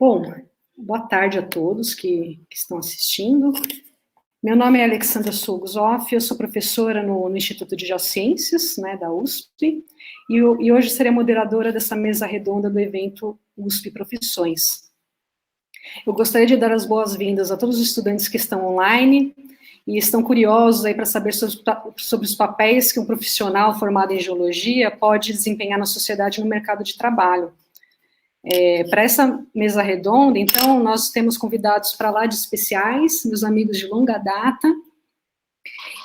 Bom, boa tarde a todos que estão assistindo. Meu nome é Alexandra Soguzoff, eu sou professora no Instituto de Geociências, né, da USP, e hoje serei moderadora dessa mesa redonda do evento USP Profissões. Eu gostaria de dar as boas-vindas a todos os estudantes que estão online e estão curiosos aí para saber sobre os papéis que um profissional formado em geologia pode desempenhar na sociedade e no mercado de trabalho. Para essa mesa redonda, então, nós temos convidados para lá de especiais, meus amigos de longa data,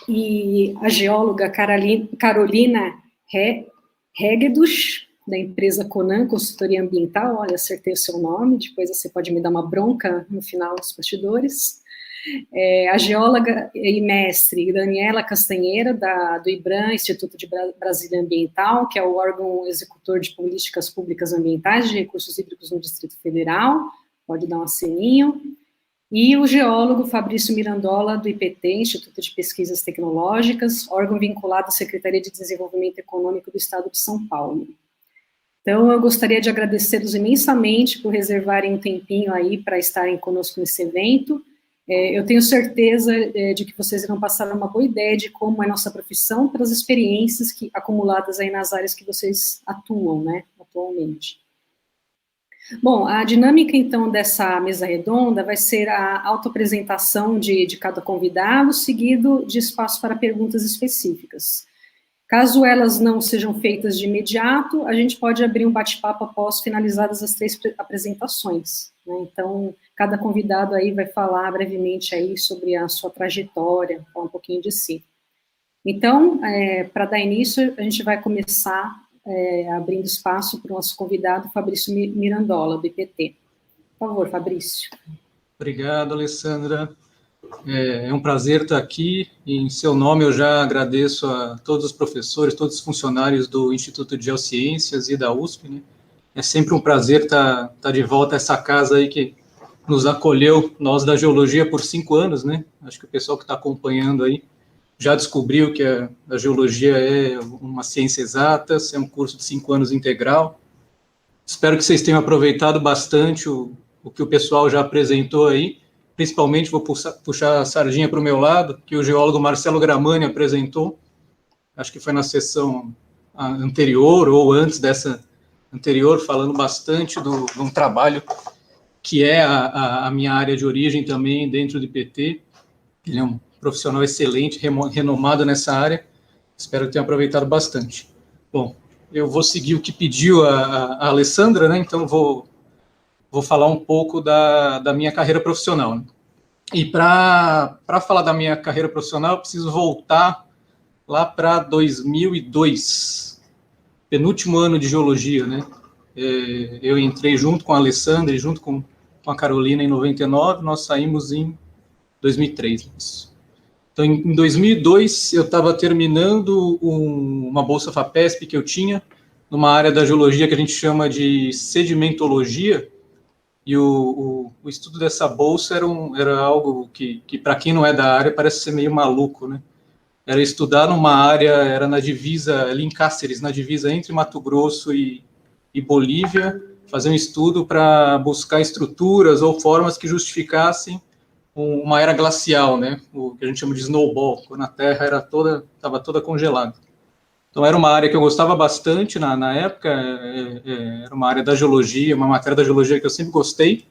e a geóloga Carolina Hegedus, da empresa Conan Consultoria Ambiental. Olha, acertei o seu nome, depois você pode me dar uma bronca no final dos bastidores. A geóloga e mestre Daniela Castanheira, do IBRAM, Instituto de Brasília Ambiental, que é o órgão executor de políticas públicas ambientais de recursos hídricos no Distrito Federal, pode dar um aceninho, e o geólogo Fabrício Mirandola, do IPT, Instituto de Pesquisas Tecnológicas, órgão vinculado à Secretaria de Desenvolvimento Econômico do Estado de São Paulo. Então, eu gostaria de agradecê-los imensamente por reservarem um tempinho aí para estarem conosco nesse evento. Eu tenho certeza de que vocês irão passar uma boa ideia de como é nossa profissão pelas experiências acumuladas aí nas áreas que vocês atuam, né, atualmente. Bom, a dinâmica, então, dessa mesa redonda vai ser a autoapresentação de cada convidado, seguido de espaço para perguntas específicas. Caso elas não sejam feitas de imediato, a gente pode abrir um bate-papo após finalizadas as 3 apresentações, né? Então, cada convidado aí vai falar brevemente aí sobre a sua trajetória, falar um pouquinho de si. Então, para dar início, a gente vai começar abrindo espaço para o nosso convidado, Fabrício Mirandola, do IPT. Por favor, Fabrício. Obrigado, Alessandra. É um prazer estar aqui, e em seu nome eu já agradeço a todos os professores, todos os funcionários do Instituto de Geociências e da USP, né? É sempre um prazer estar de volta a essa casa aí que nos acolheu, nós da Geologia, por 5 anos, né? Acho que o pessoal que está acompanhando aí já descobriu que a Geologia é uma ciência exata, é um curso de 5 anos integral. Espero que vocês tenham aproveitado bastante o que o pessoal já apresentou aí. Principalmente vou puxar a sardinha para o meu lado, que o geólogo Marcelo Gramani apresentou, acho que foi na sessão anterior, ou antes dessa anterior, falando bastante de um trabalho que é a minha área de origem também, dentro do IPT. Ele é um profissional excelente, renomado nessa área, espero que tenha aproveitado bastante. Bom, eu vou seguir o que pediu a Alessandra, né, então vou falar um pouco da minha carreira profissional, né? E para falar da minha carreira profissional, eu preciso voltar lá para 2002, penúltimo ano de geologia, né? Eu entrei junto com a Alessandra e junto com a Carolina em 99, nós saímos em 2003. Então, em 2002, eu estava terminando uma bolsa FAPESP que eu tinha, numa área da geologia que a gente chama de sedimentologia. E o estudo dessa bolsa era algo que para quem não é da área, parece ser meio maluco, né? Era estudar numa área, era na divisa, ali em Cáceres, na divisa entre Mato Grosso e Bolívia, fazer um estudo para buscar estruturas ou formas que justificassem uma era glacial, né? O que a gente chama de snowball, quando a Terra estava toda congelada. Então, era uma área que eu gostava bastante na época, era uma área da geologia, uma matéria da geologia que eu sempre gostei,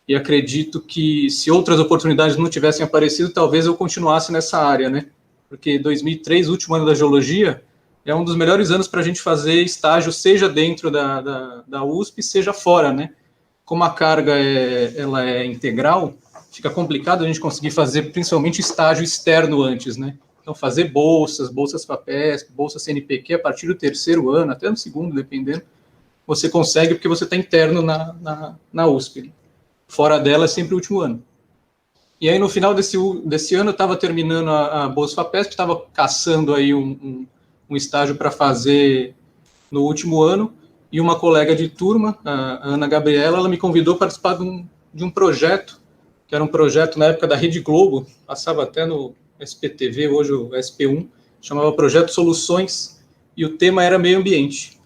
e acredito que se outras oportunidades não tivessem aparecido, talvez eu continuasse nessa área, né? Porque 2003, último ano da geologia, é um dos melhores anos para a gente fazer estágio, seja dentro da USP, seja fora, né? Como a carga ela é integral, fica complicado a gente conseguir fazer principalmente estágio externo antes, né? Então, fazer bolsas FAPESP, bolsa CNPq, a partir do 3º ano, até no 2º, dependendo, você consegue porque você está interno na USP. Fora dela é sempre o último ano. E aí, no final desse ano, eu estava terminando a bolsa FAPESP, estava caçando aí um estágio para fazer no último ano, e uma colega de turma, a Ana Gabriela, ela me convidou para participar de um projeto, que era um projeto na época da Rede Globo, passava até no SPTV, hoje o SP1, chamava Projeto Soluções, e o tema era meio ambiente.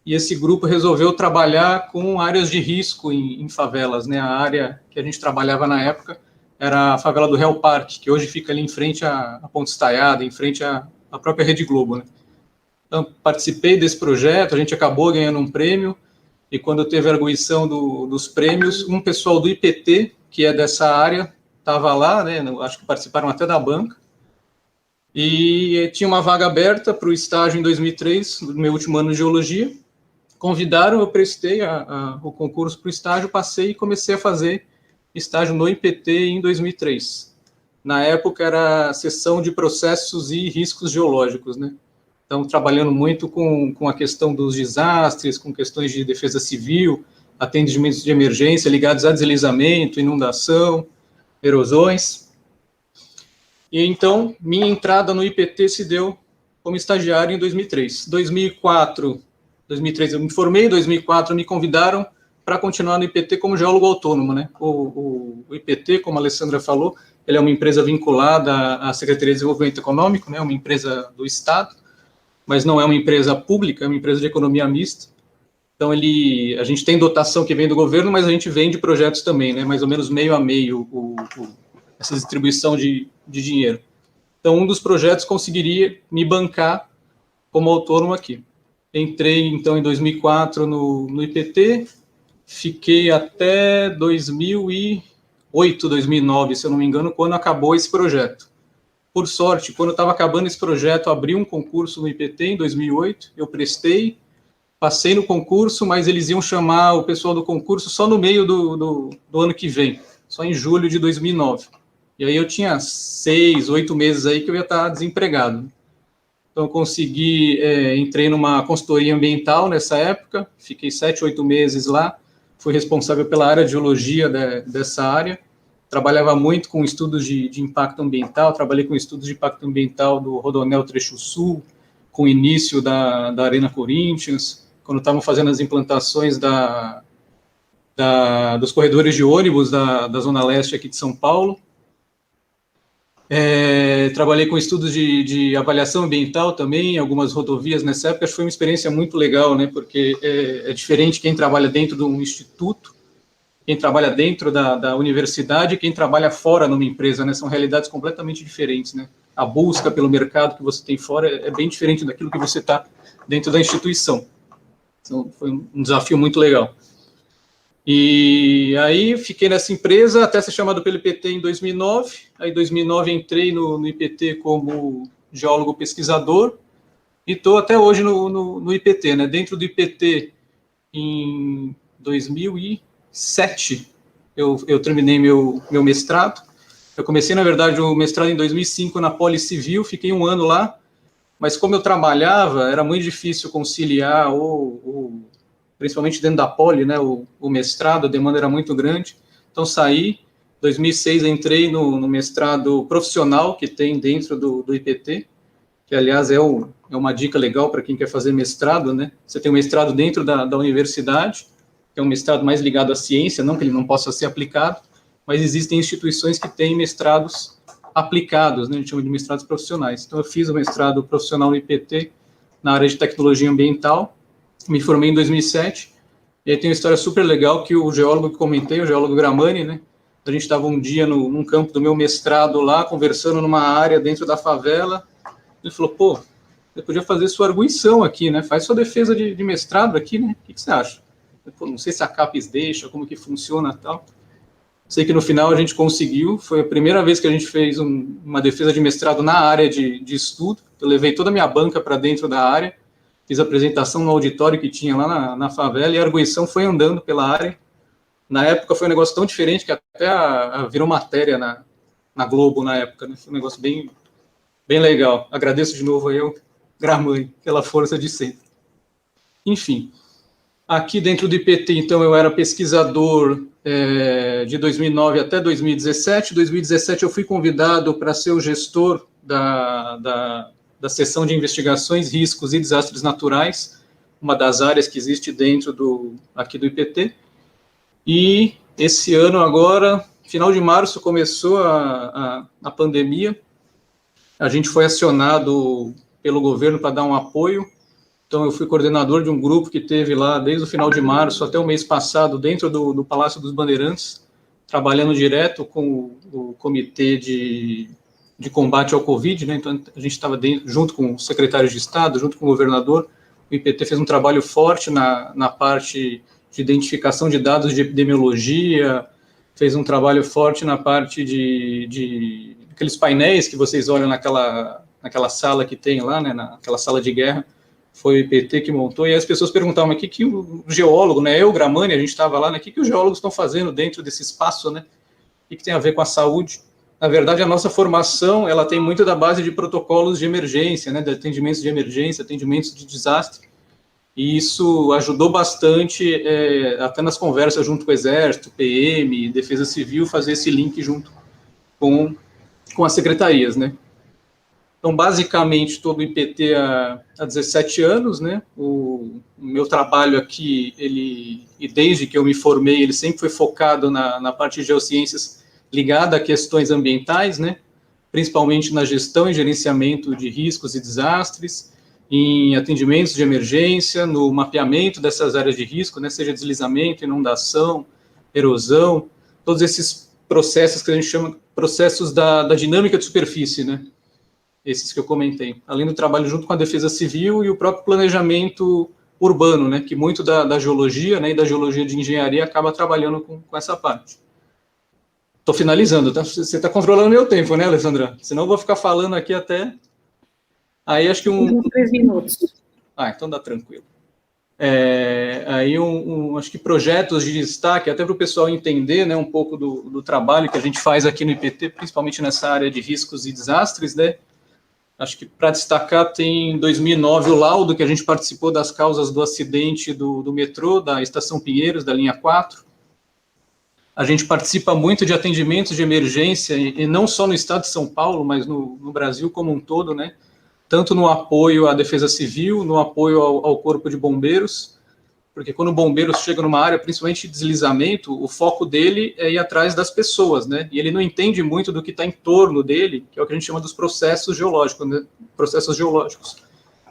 e esse grupo resolveu trabalhar com áreas de risco em favelas, né? A área que a gente trabalhava na época era a favela do Real Parque, que hoje fica ali em frente à Ponte Estaiada, em frente à própria Rede Globo, né? Então, participei desse projeto, a gente acabou ganhando um prêmio, e quando teve a arguição dos prêmios, um pessoal do IPT, que é dessa área, estava lá, né? Acho que participaram até da banca, e tinha uma vaga aberta para o estágio em 2003, no meu último ano de geologia. Convidaram, eu prestei o concurso para o estágio, passei e comecei a fazer estágio no IPT em 2003. Na época era a seção de processos e riscos geológicos, né? Então, trabalhando muito com a questão dos desastres, com questões de defesa civil, atendimentos de emergência ligados a deslizamento, inundação, erosões. E então, minha entrada no IPT se deu como estagiário em 2003. 2003 eu me formei, em 2004 me convidaram para continuar no IPT como geólogo autônomo, né? O IPT, como a Alessandra falou, ele é uma empresa vinculada à Secretaria de Desenvolvimento Econômico, né? Uma empresa do Estado, mas não é uma empresa pública, é uma empresa de economia mista. Então, a gente tem dotação que vem do governo, mas a gente vende projetos também, né? Mais ou menos meio a meio essa distribuição de dinheiro. Então, um dos projetos conseguiria me bancar como autônomo aqui. Entrei, então, em 2004 no IPT, fiquei até 2008, 2009, se eu não me engano, quando acabou esse projeto. Por sorte, quando estava acabando esse projeto, abri um concurso no IPT em 2008, eu prestei, passei no concurso, mas eles iam chamar o pessoal do concurso só no meio do ano que vem, só em julho de 2009. E aí eu tinha 6, 8 meses aí que eu ia estar desempregado. Então, eu consegui, entrei numa consultoria ambiental nessa época, fiquei 7, 8 meses lá, fui responsável pela área de geologia dessa área, trabalhava muito com estudos de impacto ambiental, trabalhei com estudos de impacto ambiental do Rodoanel Trecho Sul, com o início da Arena Corinthians, quando estavam fazendo as implantações dos corredores de ônibus da Zona Leste aqui de São Paulo. Trabalhei com estudos de avaliação ambiental também, algumas rodovias nessa época. Acho que foi uma experiência muito legal, né? Porque é diferente quem trabalha dentro de um instituto, quem trabalha dentro da universidade e quem trabalha fora numa empresa, né? São realidades completamente diferentes, né? A busca pelo mercado que você tem fora é bem diferente daquilo que você está dentro da instituição. Então, foi um desafio muito legal. E aí fiquei nessa empresa até ser chamado pelo IPT em 2009. Aí em 2009 entrei no IPT como geólogo pesquisador e estou até hoje no IPT, né? Dentro do IPT, em 2007, eu terminei meu mestrado. Eu comecei, na verdade, o mestrado em 2005 na Policivil, fiquei um ano lá, mas como eu trabalhava, era muito difícil conciliar principalmente dentro da Poli, né, o mestrado, a demanda era muito grande, então saí. Em 2006 entrei no mestrado profissional que tem dentro do IPT, que aliás é uma dica legal para quem quer fazer mestrado, né? Você tem um mestrado dentro da universidade, que é um mestrado mais ligado à ciência, não que ele não possa ser aplicado, mas existem instituições que têm mestrados aplicados, né? A gente chama de mestrados profissionais. Então eu fiz o mestrado profissional no IPT na área de tecnologia ambiental, me formei em 2007, e aí tem uma história super legal que o geólogo que comentei, o geólogo Gramani, né? A gente estava um dia num campo do meu mestrado lá, conversando numa área dentro da favela. Ele falou, pô, você podia fazer sua arguição aqui, né? Faz sua defesa de mestrado aqui, né? O que você acha? Eu, pô, não sei se a CAPES deixa, como que funciona e tal. Sei que no final a gente conseguiu, foi a primeira vez que a gente fez uma defesa de mestrado na área de estudo. Eu levei toda a minha banca para dentro da área, fiz a apresentação no auditório que tinha lá na favela, e a arguição foi andando pela área. Na época foi um negócio tão diferente que até virou matéria na Globo na época, né? Foi um negócio bem legal. Agradeço de novo aí ao Gramani pela força de sempre. Enfim, aqui dentro do IPT, então, eu era pesquisador de 2009 até 2017. Em 2017 eu fui convidado para ser o gestor da seção de investigações, riscos e desastres naturais, uma das áreas que existe dentro aqui do IPT. E esse ano agora, final de março, começou a pandemia. A gente foi acionado pelo governo para dar um apoio. Então, eu fui coordenador de um grupo que teve lá desde o final de março até o mês passado, dentro do Palácio dos Bandeirantes, trabalhando direto com o Comitê de Combate ao Covid, né? Então, a gente estava junto com os secretários de Estado, junto com o governador. O IPT fez um trabalho forte na parte de identificação de dados de epidemiologia, fez um trabalho forte na parte de aqueles painéis que vocês olham naquela sala que tem lá, né, naquela sala de guerra. Foi o IPT que montou, e as pessoas perguntavam, mas o que o geólogo, né, eu, Gramani, a gente estava lá, né, o que os geólogos estão fazendo dentro desse espaço, né, o que tem a ver com a saúde? Na verdade, a nossa formação, ela tem muito da base de protocolos de emergência, né, de atendimentos de emergência, atendimentos de desastre, e isso ajudou bastante, até nas conversas junto com o Exército, PM, Defesa Civil, fazer esse link junto com as secretarias, né. Então, basicamente, todo o IPT há 17 anos, né? O meu trabalho aqui, e desde que eu me formei, ele sempre foi focado na parte de geociências ligada a questões ambientais, né? Principalmente na gestão e gerenciamento de riscos e desastres, em atendimentos de emergência, no mapeamento dessas áreas de risco, né? Seja deslizamento, inundação, erosão, todos esses processos que a gente chama processos da dinâmica de superfície, né? Esses que eu comentei, além do trabalho junto com a Defesa Civil e o próprio planejamento urbano, né, que muito da geologia, né, e da geologia de engenharia acaba trabalhando com essa parte. Estou finalizando, tá? Você está controlando meu tempo, né, Alessandra? Senão eu vou ficar falando aqui até... Aí acho que 3 minutos. Então dá tranquilo. Aí acho que projetos de destaque, até para o pessoal entender, né, um pouco do trabalho que a gente faz aqui no IPT, principalmente nessa área de riscos e desastres, né? Acho que para destacar tem em 2009 o laudo que a gente participou das causas do acidente do metrô, da Estação Pinheiros, da linha 4. A gente participa muito de atendimentos de emergência, e não só no estado de São Paulo, mas no Brasil como um todo, né? Tanto no apoio à Defesa Civil, no apoio ao Corpo de Bombeiros, porque quando o bombeiro chega numa área, principalmente de deslizamento, o foco dele é ir atrás das pessoas, né? E ele não entende muito do que está em torno dele, que é o que a gente chama dos processos geológicos, né? Processos geológicos.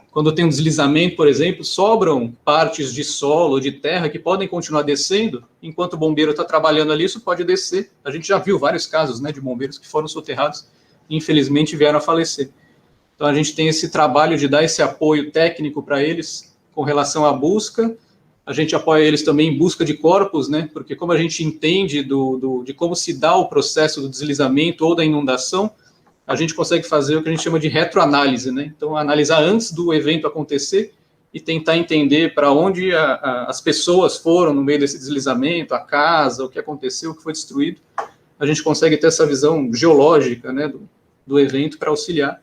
Quando tem um deslizamento, por exemplo, sobram partes de solo, de terra, que podem continuar descendo, enquanto o bombeiro está trabalhando ali, isso pode descer. A gente já viu vários casos, né, de bombeiros que foram soterrados e, infelizmente, vieram a falecer. Então, a gente tem esse trabalho de dar esse apoio técnico para eles com relação à busca. A gente apoia eles também em busca de corpos, né? Porque como a gente entende de como se dá o processo do deslizamento ou da inundação, a gente consegue fazer o que a gente chama de retroanálise, né? Então, analisar antes do evento acontecer e tentar entender para onde as pessoas foram no meio desse deslizamento, a casa, o que aconteceu, o que foi destruído. A gente consegue ter essa visão geológica, né, do evento para auxiliar.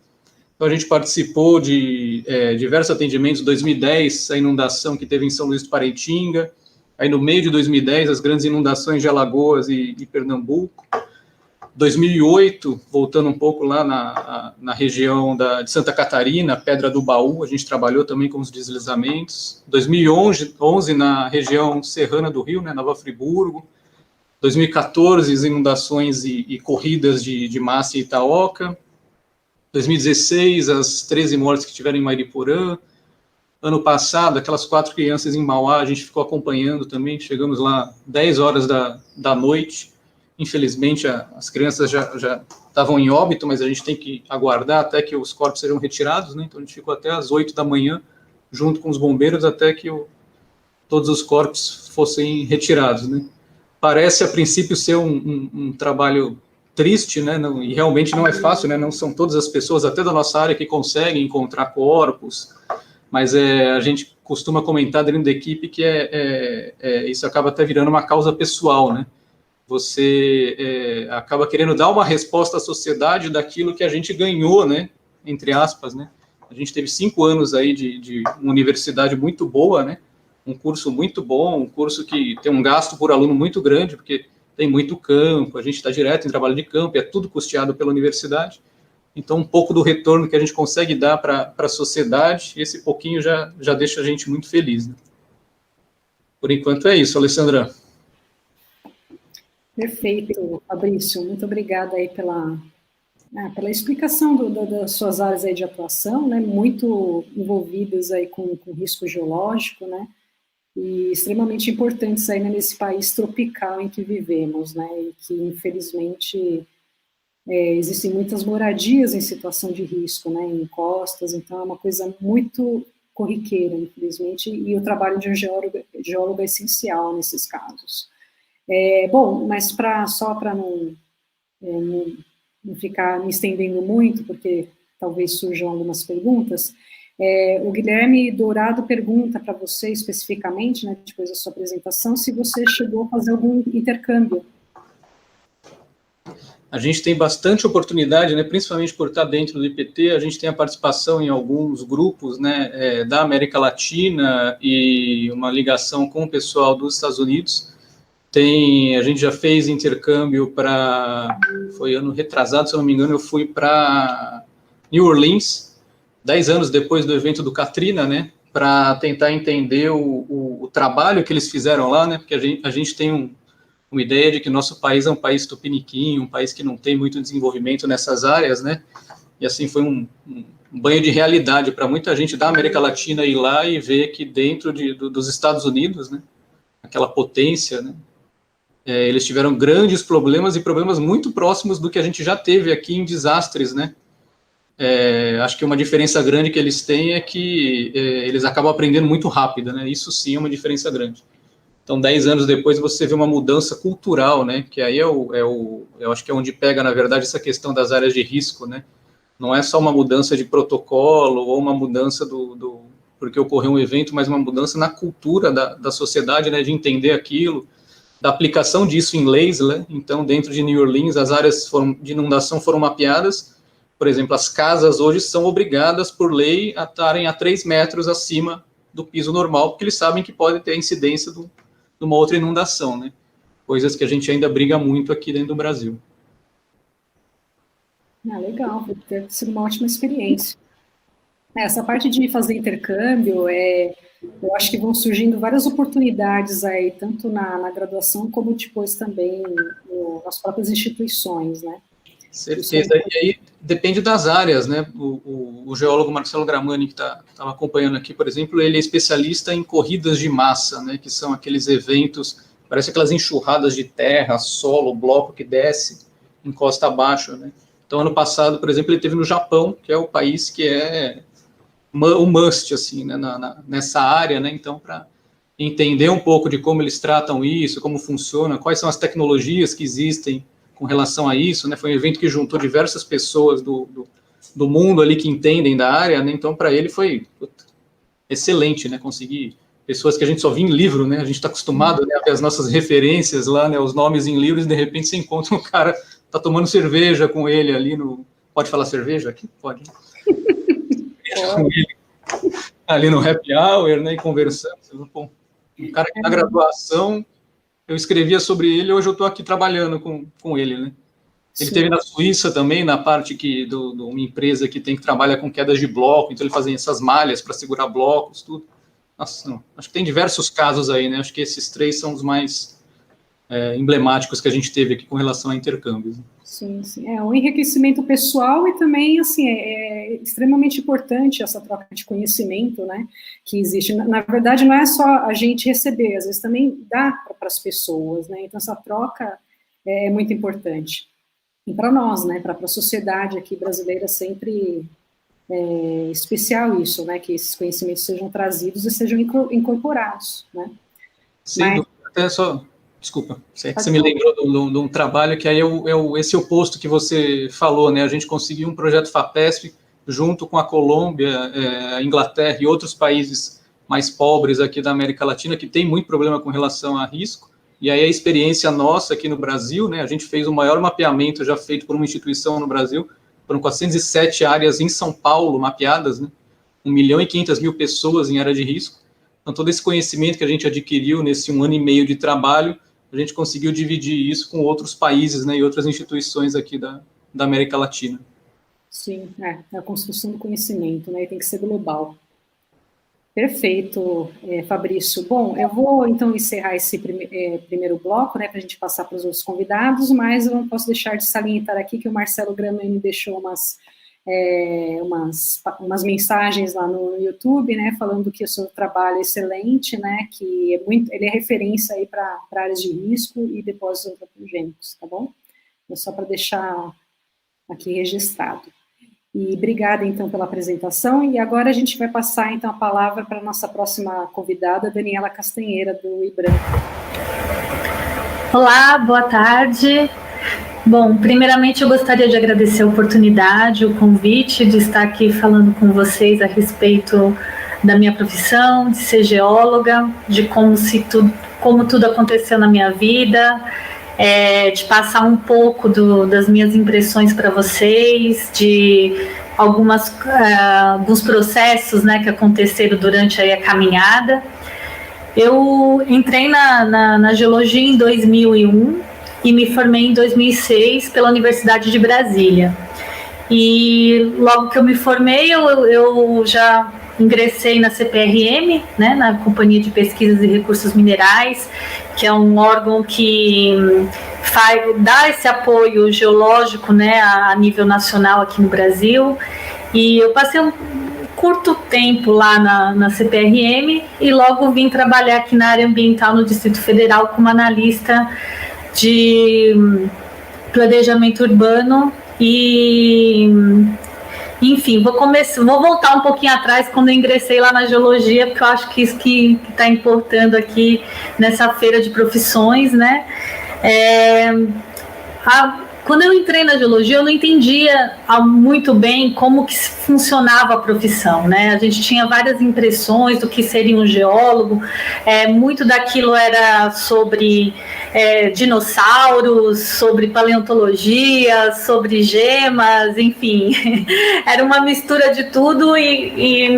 Então, a gente participou de diversos atendimentos. Em 2010, a inundação que teve em São Luís do Paraitinga. Aí, no meio de 2010, as grandes inundações de Alagoas e Pernambuco. 2008, voltando um pouco lá na região de Santa Catarina, Pedra do Baú, a gente trabalhou também com os deslizamentos. 2011, na região serrana do Rio, né, Nova Friburgo. 2014, as inundações e corridas de massa em Itaoca. 2016, as 13 mortes que tiveram em Mariporã. Ano passado, aquelas 4 crianças em Mauá, a gente ficou acompanhando também, chegamos lá 10 horas da noite. Infelizmente, as crianças já estavam em óbito, mas a gente tem que aguardar até que os corpos sejam retirados, né? Então, a gente ficou até às 8 da manhã, junto com os bombeiros, até que todos os corpos fossem retirados, né? Parece, a princípio, ser um trabalho triste, né? Não, e realmente não é fácil, né? Não são todas as pessoas, até da nossa área, que conseguem encontrar corpos, mas a gente costuma comentar dentro da equipe que isso acaba até virando uma causa pessoal, né? Você acaba querendo dar uma resposta à sociedade daquilo que a gente ganhou, né? Entre aspas, né? A gente teve 5 anos aí de uma universidade muito boa, né? Um curso muito bom, um curso que tem um gasto por aluno muito grande, porque tem muito campo, a gente está direto em trabalho de campo, é tudo custeado pela universidade. Então, um pouco do retorno que a gente consegue dar para a sociedade, esse pouquinho já deixa a gente muito feliz, né? Por enquanto é isso, Alessandra. Perfeito, Fabrício. Muito obrigada aí pela Pela explicação das suas áreas aí de atuação, né, muito envolvidas aí com risco geológico, né, e extremamente importantes aí, né, nesse país tropical em que vivemos, né, e que infelizmente existem muitas moradias em situação de risco, né, em costas, então é uma coisa muito corriqueira, infelizmente, e o trabalho de um geólogo é essencial nesses casos. Bom, mas só para não ficar me estendendo muito, porque talvez surjam algumas perguntas, o Guilherme Dourado pergunta para você especificamente, né, depois da sua apresentação, se você chegou a fazer algum intercâmbio. A gente tem bastante oportunidade, né, principalmente por estar dentro do IPT, a gente tem a participação em alguns grupos, né, da América Latina e uma ligação com o pessoal dos Estados Unidos. A gente já fez intercâmbio foi ano retrasado, se eu não me engano, eu fui para New Orleans, 10 anos depois do evento do Katrina, né, para tentar entender o trabalho que eles fizeram lá, né, porque a gente tem uma ideia de que nosso país é um país tupiniquim, um país que não tem muito desenvolvimento nessas áreas, né, e assim foi um banho de realidade para muita gente da América Latina ir lá e ver que dentro dos Estados Unidos, né, aquela potência, né, eles tiveram grandes problemas e problemas muito próximos do que a gente já teve aqui em desastres, né? Acho que uma diferença grande que eles têm é que eles acabam aprendendo muito rápido, né? Isso sim é uma diferença grande. Então, 10 anos depois, você vê uma mudança cultural, né? Que aí eu acho que é onde pega, na verdade, essa questão das áreas de risco, né? Não é só uma mudança de protocolo ou uma mudança porque ocorreu um evento, mas uma mudança na cultura da sociedade, né? De entender aquilo, da aplicação disso em leis, né? Então, dentro de New Orleans, as áreas de inundação foram mapeadas. Por exemplo, as casas hoje são obrigadas, por lei, a estarem a 3 metros acima do piso normal, porque eles sabem que pode ter a incidência de uma outra inundação, né? Coisas que a gente ainda briga muito aqui dentro do Brasil. Legal, deve ser uma ótima experiência. Essa parte de fazer intercâmbio, eu acho que vão surgindo várias oportunidades aí, tanto na graduação como depois também nas próprias instituições, né? Certeza, e aí depende das áreas, né? O geólogo Marcelo Gramani, que estava acompanhando aqui, por exemplo, ele é especialista em corridas de massa, né? Que são aqueles eventos, parece aquelas enxurradas de terra, solo, bloco que desce, encosta abaixo, né? Então, ano passado, por exemplo, ele esteve no Japão, que é o país que é o must, assim, né, nessa área, né, então, para entender um pouco de como eles tratam isso, como funciona, quais são as tecnologias que existem com relação a isso, né, foi um evento que juntou diversas pessoas do mundo ali que entendem da área, né, então, para ele foi excelente, né, conseguir pessoas que a gente só vê em livro, né, a gente está acostumado, né, a ver as nossas referências lá, né, os nomes em livros, e de repente você encontra um cara tá tomando cerveja com ele ali pode falar cerveja aqui? Pode. Ali no happy hour, né, e conversando. Bom, um cara que na graduação, eu escrevia sobre ele, hoje eu estou aqui trabalhando com ele, né. Ele teve na Suíça também, na parte de uma empresa que trabalha com quedas de bloco, então ele fazia essas malhas para segurar blocos, tudo. Nossa, não, acho que tem diversos casos aí, né, acho que esses 3 são os mais emblemáticos que a gente teve aqui com relação a intercâmbios. Sim, sim. Um enriquecimento pessoal e também, assim, é extremamente importante essa troca de conhecimento, né, que existe. Na verdade, não é só a gente receber, às vezes também dá para as pessoas, né, então essa troca é muito importante. E para nós, né, para a sociedade aqui brasileira sempre especial isso, né, que esses conhecimentos sejam trazidos e sejam incorporados, né. Sim, até só... Desculpa, você me lembrou de um trabalho que aí esse oposto que você falou, né? A gente conseguiu um projeto FAPESP junto com a Colômbia, a Inglaterra e outros países mais pobres aqui da América Latina que tem muito problema com relação a risco. E aí a experiência nossa aqui no Brasil, né? A gente fez o maior mapeamento já feito por uma instituição no Brasil, foram 407 áreas em São Paulo mapeadas, né? 1.500.000 pessoas em área de risco. Então todo esse conhecimento que a gente adquiriu nesse 1 ano e meio de trabalho, a gente conseguiu dividir isso com outros países, né, e outras instituições aqui da América Latina. Sim, a construção do conhecimento, né, tem que ser global. Perfeito, Fabrício. Bom, eu vou então encerrar esse primeiro bloco, né, para a gente passar para os outros convidados, mas eu não posso deixar de salientar aqui que o Marcelo Gramani deixou umas mensagens lá no YouTube, né, falando que o seu trabalho é excelente, né, que ele é referência aí para áreas de risco e depósitos antropogênicos, tá bom? É só para deixar aqui registrado. E obrigada, então, pela apresentação. E agora a gente vai passar, então, a palavra para a nossa próxima convidada, Daniela Castanheira, do IBRAM. Olá, boa tarde. Bom, primeiramente eu gostaria de agradecer a oportunidade, o convite de estar aqui falando com vocês a respeito da minha profissão, de ser geóloga, de como tudo aconteceu na minha vida, de passar um pouco das minhas impressões para vocês, de alguns processos, né, que aconteceram durante aí a caminhada. Eu entrei na geologia em 2001 e me formei em 2006 pela Universidade de Brasília. E logo que eu me formei, eu já ingressei na CPRM, né, na Companhia de Pesquisas e Recursos Minerais, que é um órgão que dá esse apoio geológico, né, a nível nacional aqui no Brasil. E eu passei um curto tempo lá na CPRM e logo vim trabalhar aqui na área ambiental no Distrito Federal como analista de planejamento urbano e, enfim, vou voltar um pouquinho atrás quando eu ingressei lá na geologia, porque eu acho que isso que está importando aqui nessa feira de profissões, né? Quando eu entrei na geologia, eu não entendia muito bem como que funcionava a profissão, né? A gente tinha várias impressões do que seria um geólogo, muito daquilo era sobre dinossauros, sobre paleontologia, sobre gemas, enfim. Era uma mistura de tudo e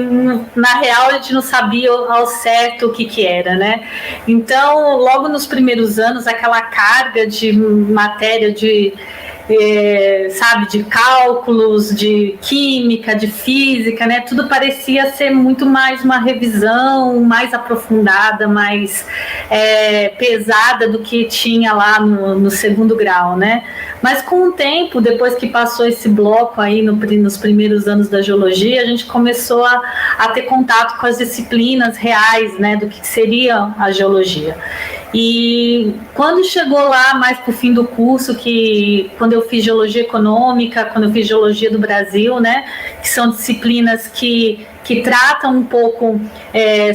na real a gente não sabia ao certo o que era, né? Então, logo nos primeiros anos, aquela carga de matéria de cálculos, de química, de física, né? Tudo parecia ser muito mais uma revisão mais aprofundada, mais pesada do que tinha lá no segundo grau, né? Mas com o tempo, depois que passou esse bloco aí nos primeiros anos da geologia, a gente começou a ter contato com as disciplinas reais, né? Do que seria a geologia. E quando chegou lá, mais para o fim do curso, quando eu fiz geologia econômica, quando eu fiz geologia do Brasil, né, que são disciplinas que tratam um pouco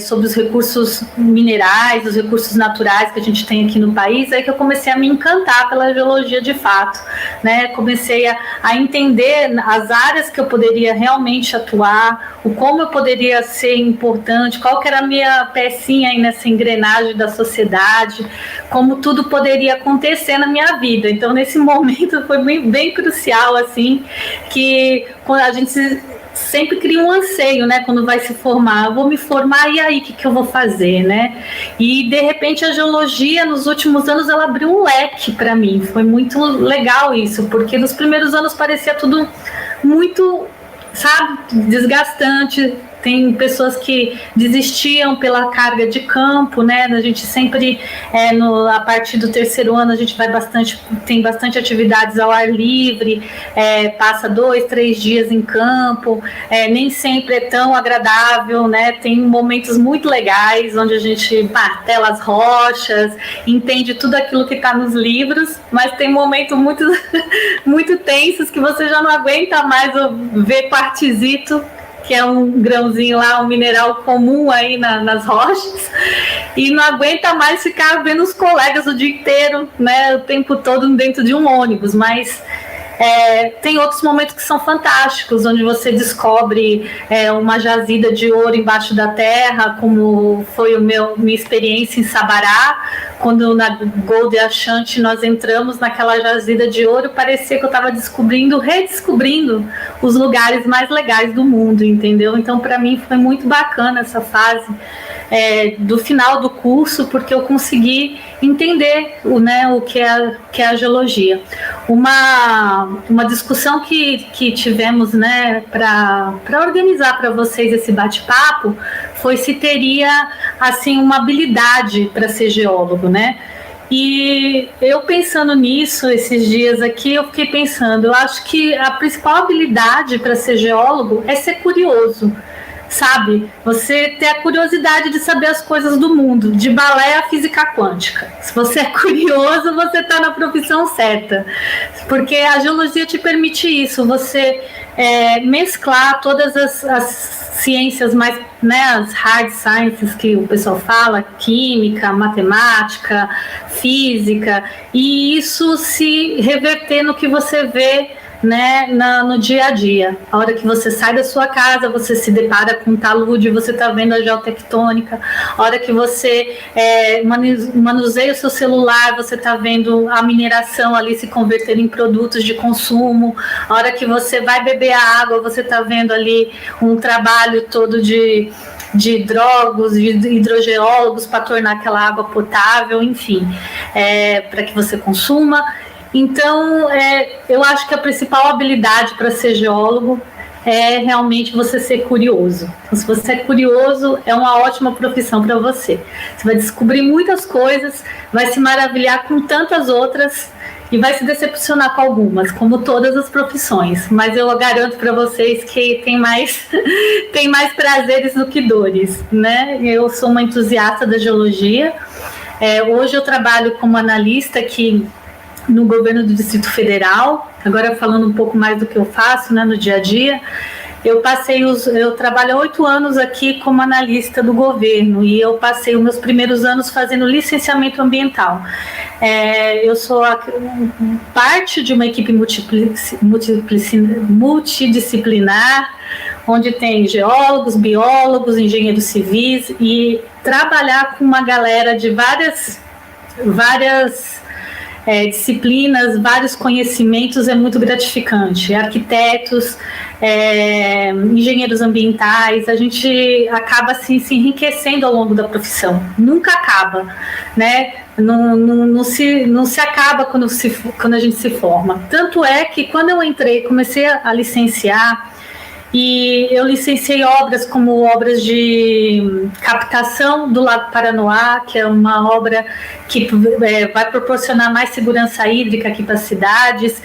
sobre os recursos minerais, os recursos naturais que a gente tem aqui no país, aí que eu comecei a me encantar pela geologia de fato, né? Comecei a entender as áreas que eu poderia realmente atuar, como eu poderia ser importante, qual que era a minha pecinha aí nessa engrenagem da sociedade, como tudo poderia acontecer na minha vida. Então, nesse momento foi bem crucial, assim, que quando a gente sempre cria um anseio, né, quando vai se formar, eu vou me formar e aí, o que eu vou fazer, né? E de repente a geologia nos últimos anos ela abriu um leque para mim, foi muito legal isso, porque nos primeiros anos parecia tudo muito, desgastante. Tem pessoas que desistiam pela carga de campo, né? A gente sempre, a partir do terceiro ano, a gente tem bastante atividades ao ar livre, passa 2-3 dias em campo, nem sempre é tão agradável, né? Tem momentos muito legais, onde a gente martela as rochas, entende tudo aquilo que está nos livros, mas tem momentos muito, muito tensos que você já não aguenta mais ver quartzito, que é um grãozinho lá, um mineral comum aí nas rochas, e não aguenta mais ficar vendo os colegas o dia inteiro, né, o tempo todo dentro de um ônibus, mas tem outros momentos que são fantásticos, onde você descobre uma jazida de ouro embaixo da terra, como foi minha experiência em Sabará, quando na Gold Ashanti nós entramos naquela jazida de ouro, parecia que eu estava redescobrindo os lugares mais legais do mundo, entendeu? Então, para mim, foi muito bacana essa fase do final do curso, porque eu consegui entender o que é a geologia. Uma discussão que tivemos, né, para organizar para vocês esse bate-papo foi se teria assim uma habilidade para ser geólogo, né? E eu pensando nisso esses dias aqui, eu fiquei pensando, eu acho que a principal habilidade para ser geólogo é ser curioso, sabe? Você ter a curiosidade de saber as coisas do mundo, de balé à física quântica. Se você é curioso, você está na profissão certa, porque a geologia te permite isso, você mesclar todas as ciências mais, né, as hard sciences que o pessoal fala, química, matemática, física, e isso se reverter no que você vê, né, no dia a dia. A hora que você sai da sua casa, você se depara com um talude, você está vendo a geotectônica. A hora que você manuseia o seu celular, você está vendo a mineração ali se converter em produtos de consumo. A hora que você vai beber a água, você está vendo ali um trabalho todo de hidrólogos, de hidrogeólogos para tornar aquela água potável, enfim, para que você consuma. Então, eu acho que a principal habilidade para ser geólogo é realmente você ser curioso. Então, se você é curioso, é uma ótima profissão para você. Você vai descobrir muitas coisas, vai se maravilhar com tantas outras e vai se decepcionar com algumas, como todas as profissões. Mas eu garanto para vocês que tem mais prazeres do que dores, né? Eu sou uma entusiasta da geologia. Hoje eu trabalho como analista aqui no governo do Distrito Federal. Agora falando um pouco mais do que eu faço, né, no dia a dia, eu trabalho há 8 anos aqui como analista do governo e eu passei os meus primeiros anos fazendo licenciamento ambiental. Eu sou parte de uma equipe multidisciplinar, onde tem geólogos, biólogos, engenheiros civis, e trabalhar com uma galera de várias disciplinas, vários conhecimentos é muito gratificante. Arquitetos, engenheiros ambientais, a gente acaba assim, se enriquecendo ao longo da profissão. Nunca acaba, né? Não se acaba quando a gente se forma. Tanto é que quando eu comecei a licenciar, e eu licenciei obras como obras de captação do Lago Paranoá, que é uma obra que vai proporcionar mais segurança hídrica aqui para as cidades,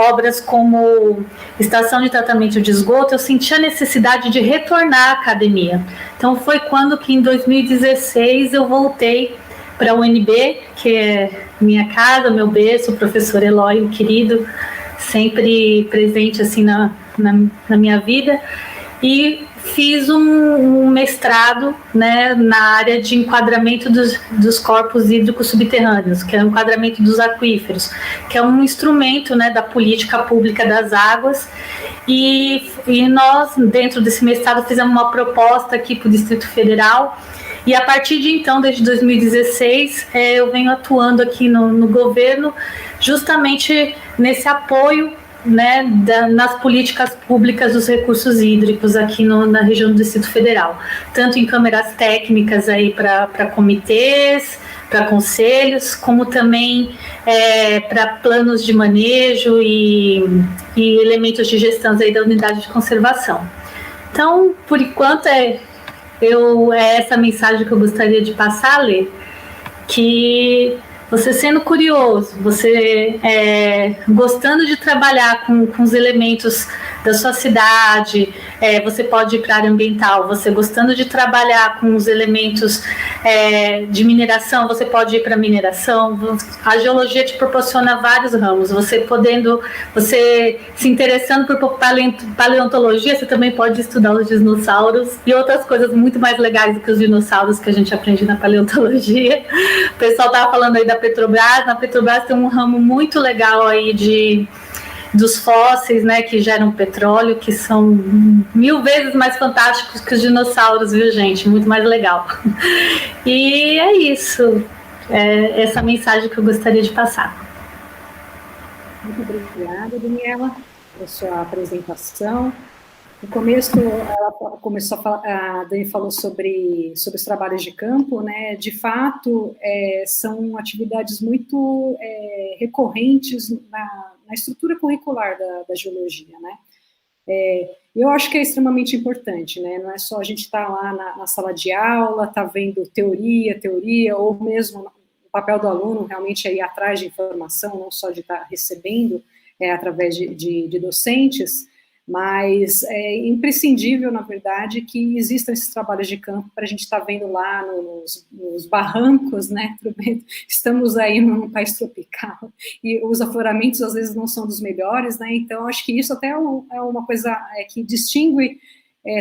obras como estação de tratamento de esgoto. Eu senti a necessidade de retornar à academia. Então foi quando que em 2016 eu voltei para a UNB, que é minha casa, meu berço, o professor Eloy, um querido, sempre presente assim na minha vida, e fiz um mestrado, né, na área de enquadramento dos corpos hídricos subterrâneos, que é o enquadramento dos aquíferos, que é um instrumento, né, da política pública das águas, e nós, dentro desse mestrado, fizemos uma proposta aqui para o Distrito Federal, e a partir de então, desde 2016, eu venho atuando aqui no governo, justamente nesse apoio, né, nas políticas públicas dos recursos hídricos aqui na região do Distrito Federal, tanto em câmeras técnicas aí para comitês, para conselhos, como também para planos de manejo e elementos de gestão aí da unidade de conservação. Então, por enquanto, é essa mensagem que eu gostaria de passar, Lê, que você sendo curioso, você gostando de trabalhar com os elementos da sua cidade, você pode ir para a área ambiental, você gostando de trabalhar com os elementos de mineração, você pode ir para a mineração. A geologia te proporciona vários ramos, você se interessando por paleontologia, você também pode estudar os dinossauros e outras coisas muito mais legais do que os dinossauros que a gente aprende na paleontologia. O pessoal estava falando aí da Petrobras. Na Petrobras tem um ramo muito legal aí dos fósseis, né, que geram petróleo, que são 1000 vezes mais fantásticos que os dinossauros, viu, gente? Muito mais legal. E é isso. Essa mensagem que eu gostaria de passar. Muito obrigada, Daniela, pela sua apresentação. No começo, ela começou a falar, a Dani falou sobre os trabalhos de campo, né? De fato, são atividades muito recorrentes na estrutura curricular da geologia, né? Eu acho que é extremamente importante, né? Não é só a gente estar lá na sala de aula, tá vendo teoria, ou mesmo o papel do aluno realmente é ir atrás de informação, não só de estar recebendo através de docentes, mas é imprescindível, na verdade, que existam esses trabalhos de campo para a gente estar vendo lá nos barrancos, né? Estamos aí num país tropical e os afloramentos às vezes não são dos melhores, né? Então acho que isso até é uma coisa que distingue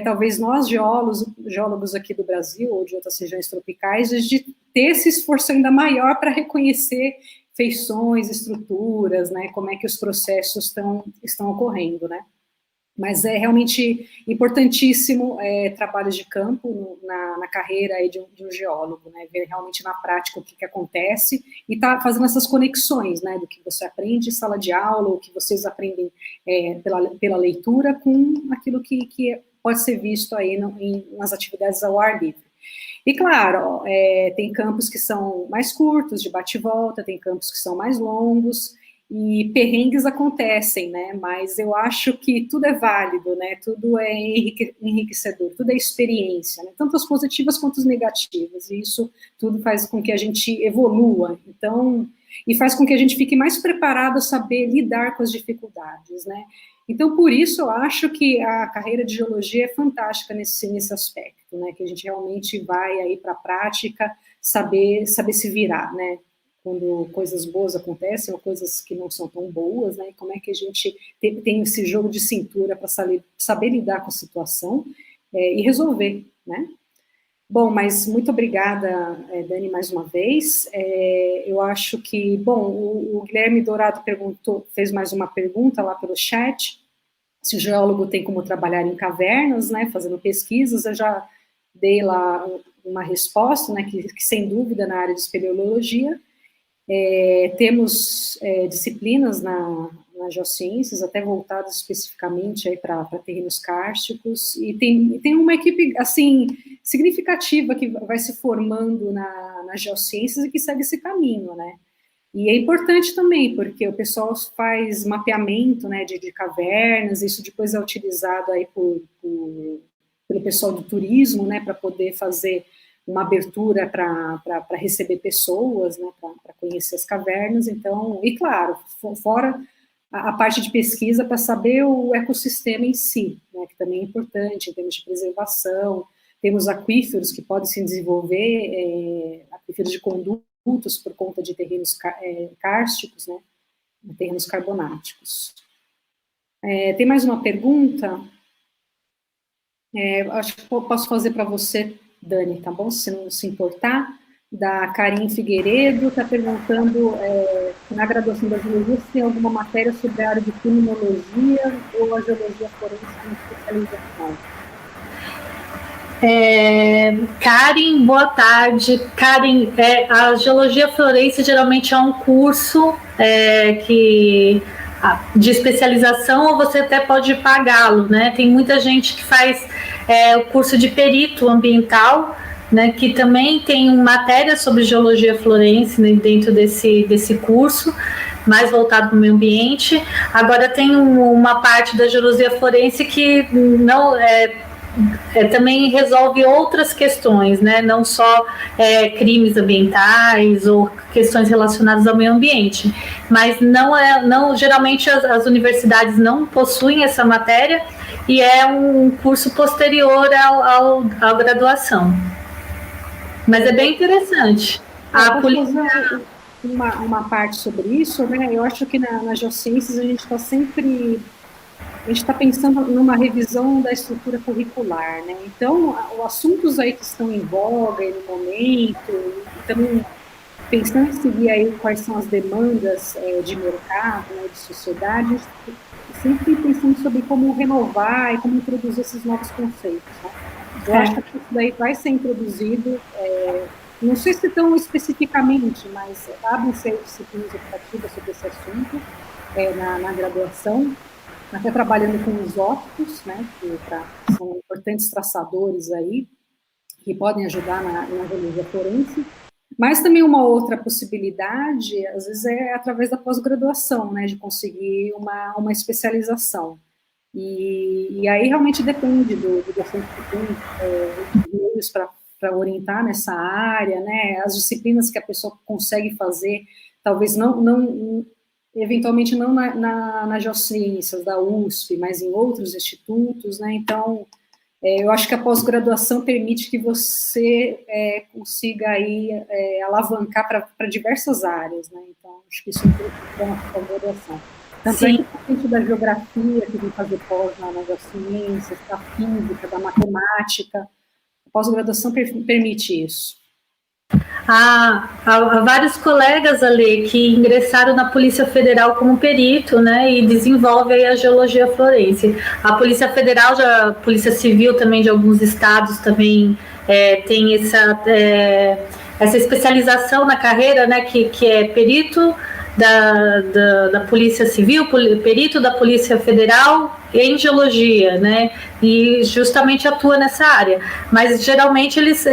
talvez nós geólogos aqui do Brasil ou de outras regiões tropicais, de ter esse esforço ainda maior para reconhecer feições, estruturas, né? Como é que os processos estão ocorrendo, né? Mas é realmente importantíssimo trabalho de campo na carreira aí de um geólogo, né? Ver realmente na prática o que acontece e tá fazendo essas conexões, né? Do que você aprende em sala de aula, ou que vocês aprendem pela leitura, com aquilo que pode ser visto aí nas atividades ao ar livre. E claro, tem campos que são mais curtos, de bate e volta, tem campos que são mais longos, e perrengues acontecem, né, mas eu acho que tudo é válido, né, tudo é enriquecedor, tudo é experiência, né, tanto as positivas quanto as negativas, e isso tudo faz com que a gente evolua, então, e faz com que a gente fique mais preparado a saber lidar com as dificuldades, né. Então, por isso, eu acho que a carreira de geologia é fantástica nesse aspecto, né, que a gente realmente vai aí para a prática, saber se virar, né, quando coisas boas acontecem ou coisas que não são tão boas, né, como é que a gente tem esse jogo de cintura para saber lidar com a situação e resolver, né. Bom, mas muito obrigada, Dani, mais uma vez. Eu acho que, bom, o Guilherme Dourado fez mais uma pergunta lá pelo chat, se o geólogo tem como trabalhar em cavernas, né, fazendo pesquisas. Eu já dei lá uma resposta, né, que sem dúvida na área de espeleologia. Temos disciplinas na geociências, até voltadas especificamente para terrenos kársticos, e tem uma equipe, assim, significativa que vai se formando na geociências e que segue esse caminho, né? E é importante também, porque o pessoal faz mapeamento, né, de cavernas, isso depois é utilizado aí pelo pessoal do turismo, né, para poder fazer uma abertura para receber pessoas, né, para conhecer as cavernas. Então, e claro, fora a parte de pesquisa para saber o ecossistema em si, né, que também é importante em termos de preservação. Temos aquíferos que podem se desenvolver, aquíferos de condutos por conta de terrenos kársticos, né, terrenos carbonáticos. Tem mais uma pergunta? Acho que eu posso fazer para você, Dani, tá bom? Se não se importar, da Karim Figueiredo, está perguntando na graduação da geologia se tem alguma matéria sobre a área de criminologia ou a geologia forense em especialização. Karim, boa tarde. Karim, a geologia forense geralmente é um curso de especialização, ou você até pode pagá-lo, né? Tem muita gente que faz o curso de perito ambiental, né, que também tem matéria sobre geologia forense, né, dentro desse curso, mais voltado para o meio ambiente. Agora tem uma parte da geologia forense que não também resolve outras questões, né, não só crimes ambientais ou questões relacionadas ao meio ambiente, mas não geralmente as universidades não possuem essa matéria e é um curso posterior à graduação. Mas é bem interessante. Fazer uma parte sobre isso, né? Eu acho que na geociências a gente está pensando numa revisão da estrutura curricular, né? Então, os assuntos aí que estão em voga aí no momento, e também pensando em seguir aí quais são as demandas de mercado, né, de sociedade, sempre pensando sobre como renovar e como introduzir esses novos conceitos, né? Eu acho que isso daí vai ser introduzido, não sei se tão especificamente, mas abrem-se disciplinas educativas sobre esse assunto na graduação, até trabalhando com isótopos, né, que são importantes traçadores aí, que podem ajudar na geologia forense, mas também uma outra possibilidade, às vezes, é através da pós-graduação, né, de conseguir uma especialização. E aí realmente depende do docente que tem meios para orientar nessa área, né, as disciplinas que a pessoa consegue fazer, talvez eventualmente não na Geociências da USP, mas em outros institutos, né, então eu acho que a pós-graduação permite que você consiga aí alavancar para diversas áreas, né, então acho que isso é importante na pós-graduação. Tanto é que a gente da geografia, que vem fazer pós na Geociências, da física, da matemática, a pós-graduação permite isso. Há vários colegas ali que ingressaram na Polícia Federal como perito, né, e desenvolvem aí a geologia forense. A Polícia Federal, a Polícia Civil também de alguns estados também tem essa especialização na carreira, né, que é perito da Polícia Civil, perito da Polícia Federal em geologia, né? E justamente atua nessa área. Mas geralmente eles,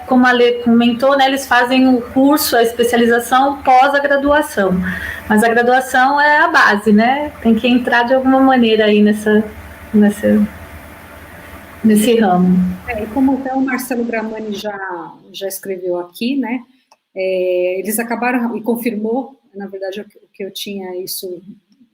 como a Lê comentou, né, eles fazem o curso, a especialização pós a graduação. Mas a graduação é a base, né? Tem que entrar de alguma maneira aí nesse ramo. E como até o Marcelo Gramani já escreveu aqui, né? Eles acabaram, e confirmou, na verdade, o que eu tinha isso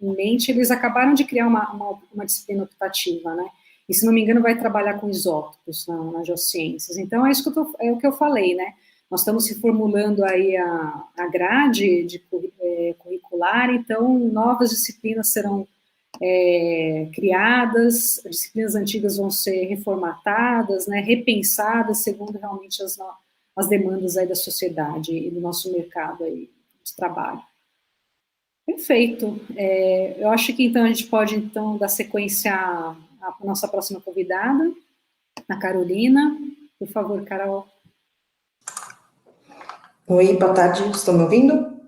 em mente, eles acabaram de criar uma disciplina optativa, né? E, se não me engano, vai trabalhar com isótopos na Geociências. Então, é isso que eu falei, né? Nós estamos reformulando aí a grade curricular, então novas disciplinas serão criadas, disciplinas antigas vão ser reformatadas, né, repensadas segundo realmente as demandas aí da sociedade e do nosso mercado aí de trabalho. Perfeito. Eu acho que então a gente pode então dar sequência à nossa próxima convidada, a Carolina. Por favor, Carol. Oi, boa tarde, estão me ouvindo?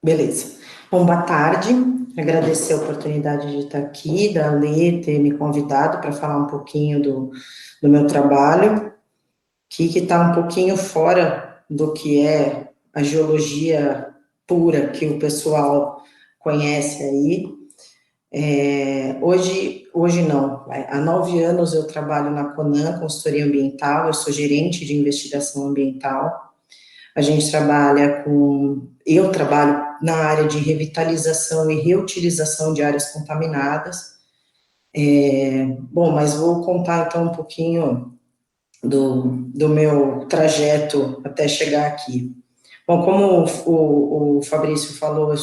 Beleza. Bom, boa tarde, agradecer a oportunidade de estar aqui, da Lê ter me convidado para falar um pouquinho do meu trabalho, que está um pouquinho fora do que é a geologia pura que o pessoal conhece aí. Hoje não, há 9 anos eu trabalho na Conan, consultoria ambiental, eu sou gerente de investigação ambiental. Eu trabalho na área de revitalização e reutilização de áreas contaminadas. Bom, mas vou contar então um pouquinho do meu trajeto até chegar aqui. Bom, como o Fabrício falou,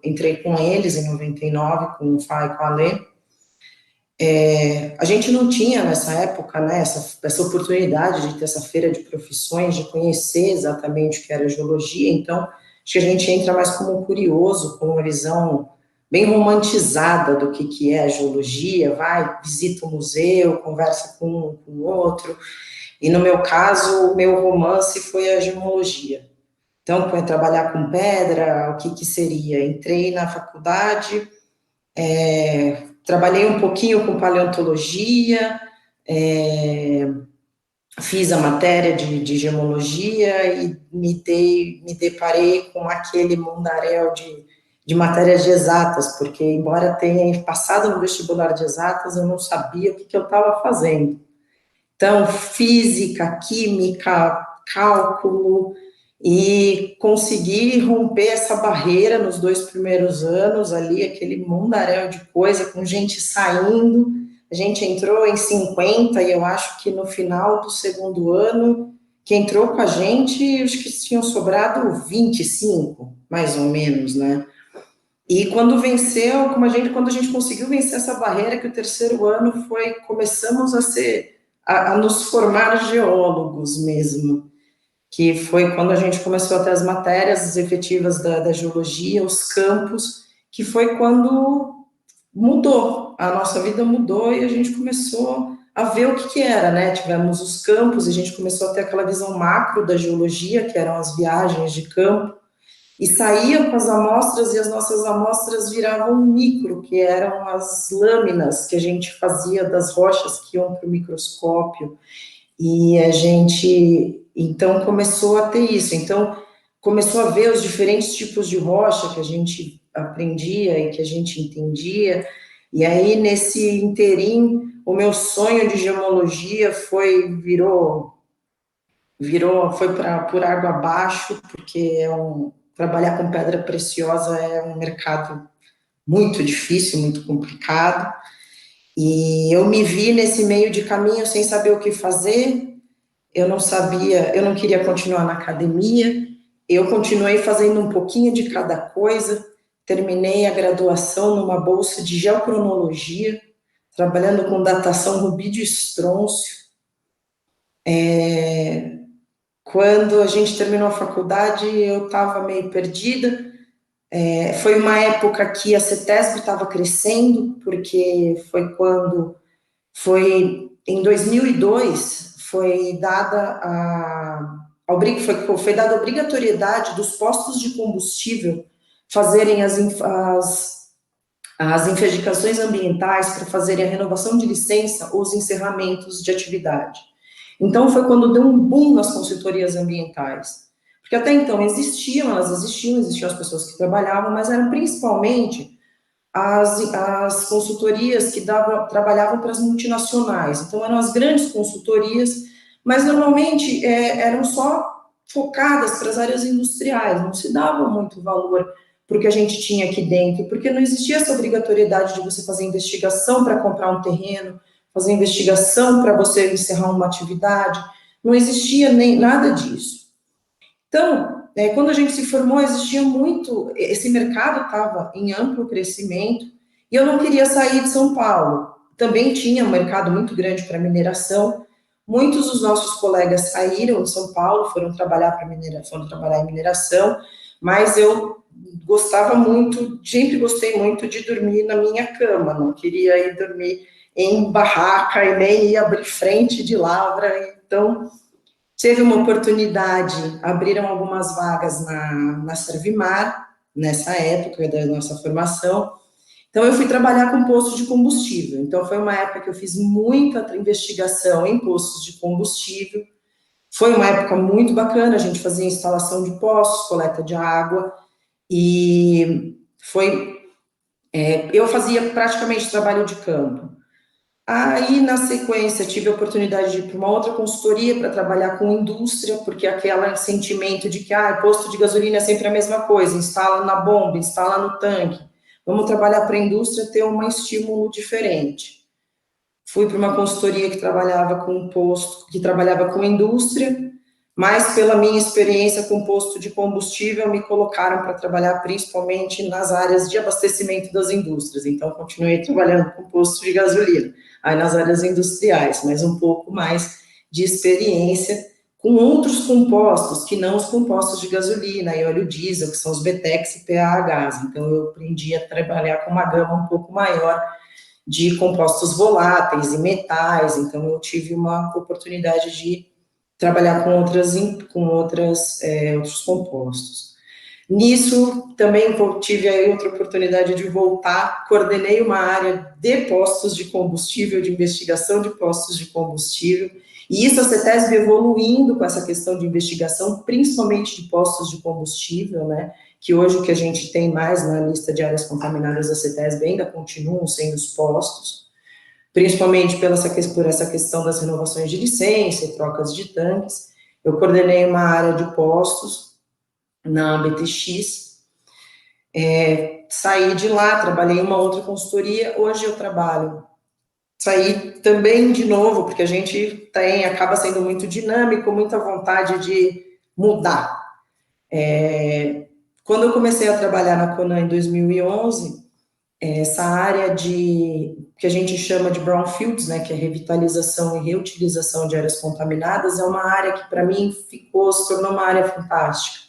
entrei com eles em 99, com o Fá e com a Lê. A gente não tinha nessa época, né, essa oportunidade de ter essa feira de profissões, de conhecer exatamente o que era geologia, então acho que a gente entra mais como curioso, com uma visão bem romantizada do que é a geologia, visita o museu, conversa com um outro, e no meu caso, o meu romance foi a geologia. Então, para trabalhar com pedra, o que seria? Entrei na faculdade, trabalhei um pouquinho com paleontologia, fiz a matéria de gemologia e me deparei com aquele mundaréu de matérias de exatas, porque, embora tenha passado no vestibular de exatas, eu não sabia o que eu estava fazendo. Então, física, química, cálculo, e consegui romper essa barreira nos 2 primeiros anos ali, aquele mundaréu de coisa, com gente saindo. A gente entrou em 50, e eu acho que no final do 2º ano, que entrou com a gente, acho que tinham sobrado 25, mais ou menos, né? E quando a gente conseguiu vencer essa barreira, que o 3º ano começamos a nos formar geólogos mesmo, que foi quando a gente começou a ter as matérias efetivas da geologia, os campos, que foi quando mudou, a nossa vida mudou e a gente começou a ver o que era, né? Tivemos os campos e a gente começou a ter aquela visão macro da geologia, que eram as viagens de campo, e saíam com as amostras, e as nossas amostras viravam micro, que eram as lâminas que a gente fazia das rochas que iam para o microscópio, e a gente, então, começou a ter isso, então, começou a ver os diferentes tipos de rocha que a gente aprendia e que a gente entendia, e aí, nesse interim, o meu sonho de gemologia foi por água abaixo, porque trabalhar com pedra preciosa é um mercado muito difícil, muito complicado, e eu me vi nesse meio de caminho sem saber o que fazer, eu não queria continuar na academia, eu continuei fazendo um pouquinho de cada coisa, terminei a graduação numa bolsa de geocronologia, trabalhando com datação rubídio-estrôncio. Quando a gente terminou a faculdade, eu estava meio perdida. Foi uma época que a CETESB estava crescendo, porque em 2002, foi dada foi dada a obrigatoriedade dos postos de combustível fazerem as investigações ambientais para fazerem a renovação de licença ou os encerramentos de atividade. Então, foi quando deu um boom nas consultorias ambientais. Porque até então existiam as pessoas que trabalhavam, mas eram principalmente as consultorias que trabalhavam para as multinacionais. Então, eram as grandes consultorias, mas normalmente eram só focadas para as áreas industriais, não se dava muito valor para o que a gente tinha aqui dentro, porque não existia essa obrigatoriedade de você fazer investigação para comprar um terreno, fazer investigação para você encerrar uma atividade, não existia nem nada disso. Então, quando a gente se formou, existia esse mercado estava em amplo crescimento, e eu não queria sair de São Paulo. Também tinha um mercado muito grande para mineração, muitos dos nossos colegas saíram de São Paulo, foram trabalhar em mineração, mas eu sempre gostei muito de dormir na minha cama, não queria ir dormir em barraca e nem ir abrir frente de lavra. Então, teve uma oportunidade, abriram algumas vagas na Servimar, nessa época da nossa formação, então eu fui trabalhar com postos de combustível, então foi uma época que eu fiz muita investigação em postos de combustível, foi uma época muito bacana, a gente fazia instalação de postos, coleta de água, e eu fazia praticamente trabalho de campo. Aí, na sequência, tive a oportunidade de ir para uma outra consultoria para trabalhar com indústria, porque aquele sentimento de que posto de gasolina é sempre a mesma coisa, instala na bomba, instala no tanque, vamos trabalhar para a indústria, ter um estímulo diferente. Fui para uma consultoria que trabalhava com indústria, mas pela minha experiência com posto de combustível, me colocaram para trabalhar principalmente nas áreas de abastecimento das indústrias, então continuei trabalhando com posto de gasolina, aí nas áreas industriais, mas um pouco mais de experiência com outros compostos, que não os compostos de gasolina e óleo diesel, que são os BTEX e PAHs, então eu aprendi a trabalhar com uma gama um pouco maior de compostos voláteis e metais, então eu tive uma oportunidade de trabalhar com outros compostos. Nisso, também tive aí outra oportunidade de voltar, coordenei uma área de postos de combustível, de investigação de postos de combustível, e isso a CETESB evoluindo com essa questão de investigação, principalmente de postos de combustível, né, que hoje o que a gente tem mais na lista de áreas contaminadas da CETESB ainda continuam sendo os postos, principalmente por essa questão das renovações de licença e trocas de tanques. Eu coordenei uma área de postos na BTX, saí de lá, trabalhei em uma outra consultoria, hoje eu saí também de novo, porque a gente acaba sendo muito dinâmico, muita vontade de mudar. Quando eu comecei a trabalhar na Conan em 2011, essa área que a gente chama de brownfields, né, que é revitalização e reutilização de áreas contaminadas, é uma área que, para mim, se tornou uma área fantástica,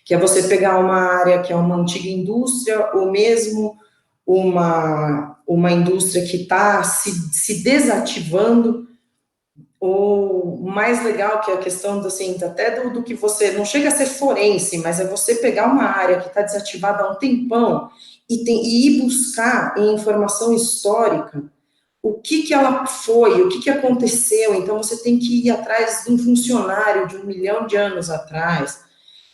que é você pegar uma área que é uma antiga indústria, ou mesmo uma indústria que está se desativando, ou o mais legal, que é a questão assim, até do que você, não chega a ser forense, mas é você pegar uma área que está desativada há um tempão e ir buscar em informação histórica o que ela foi, o que aconteceu. Então, você tem que ir atrás de um funcionário de 1 milhão de anos atrás,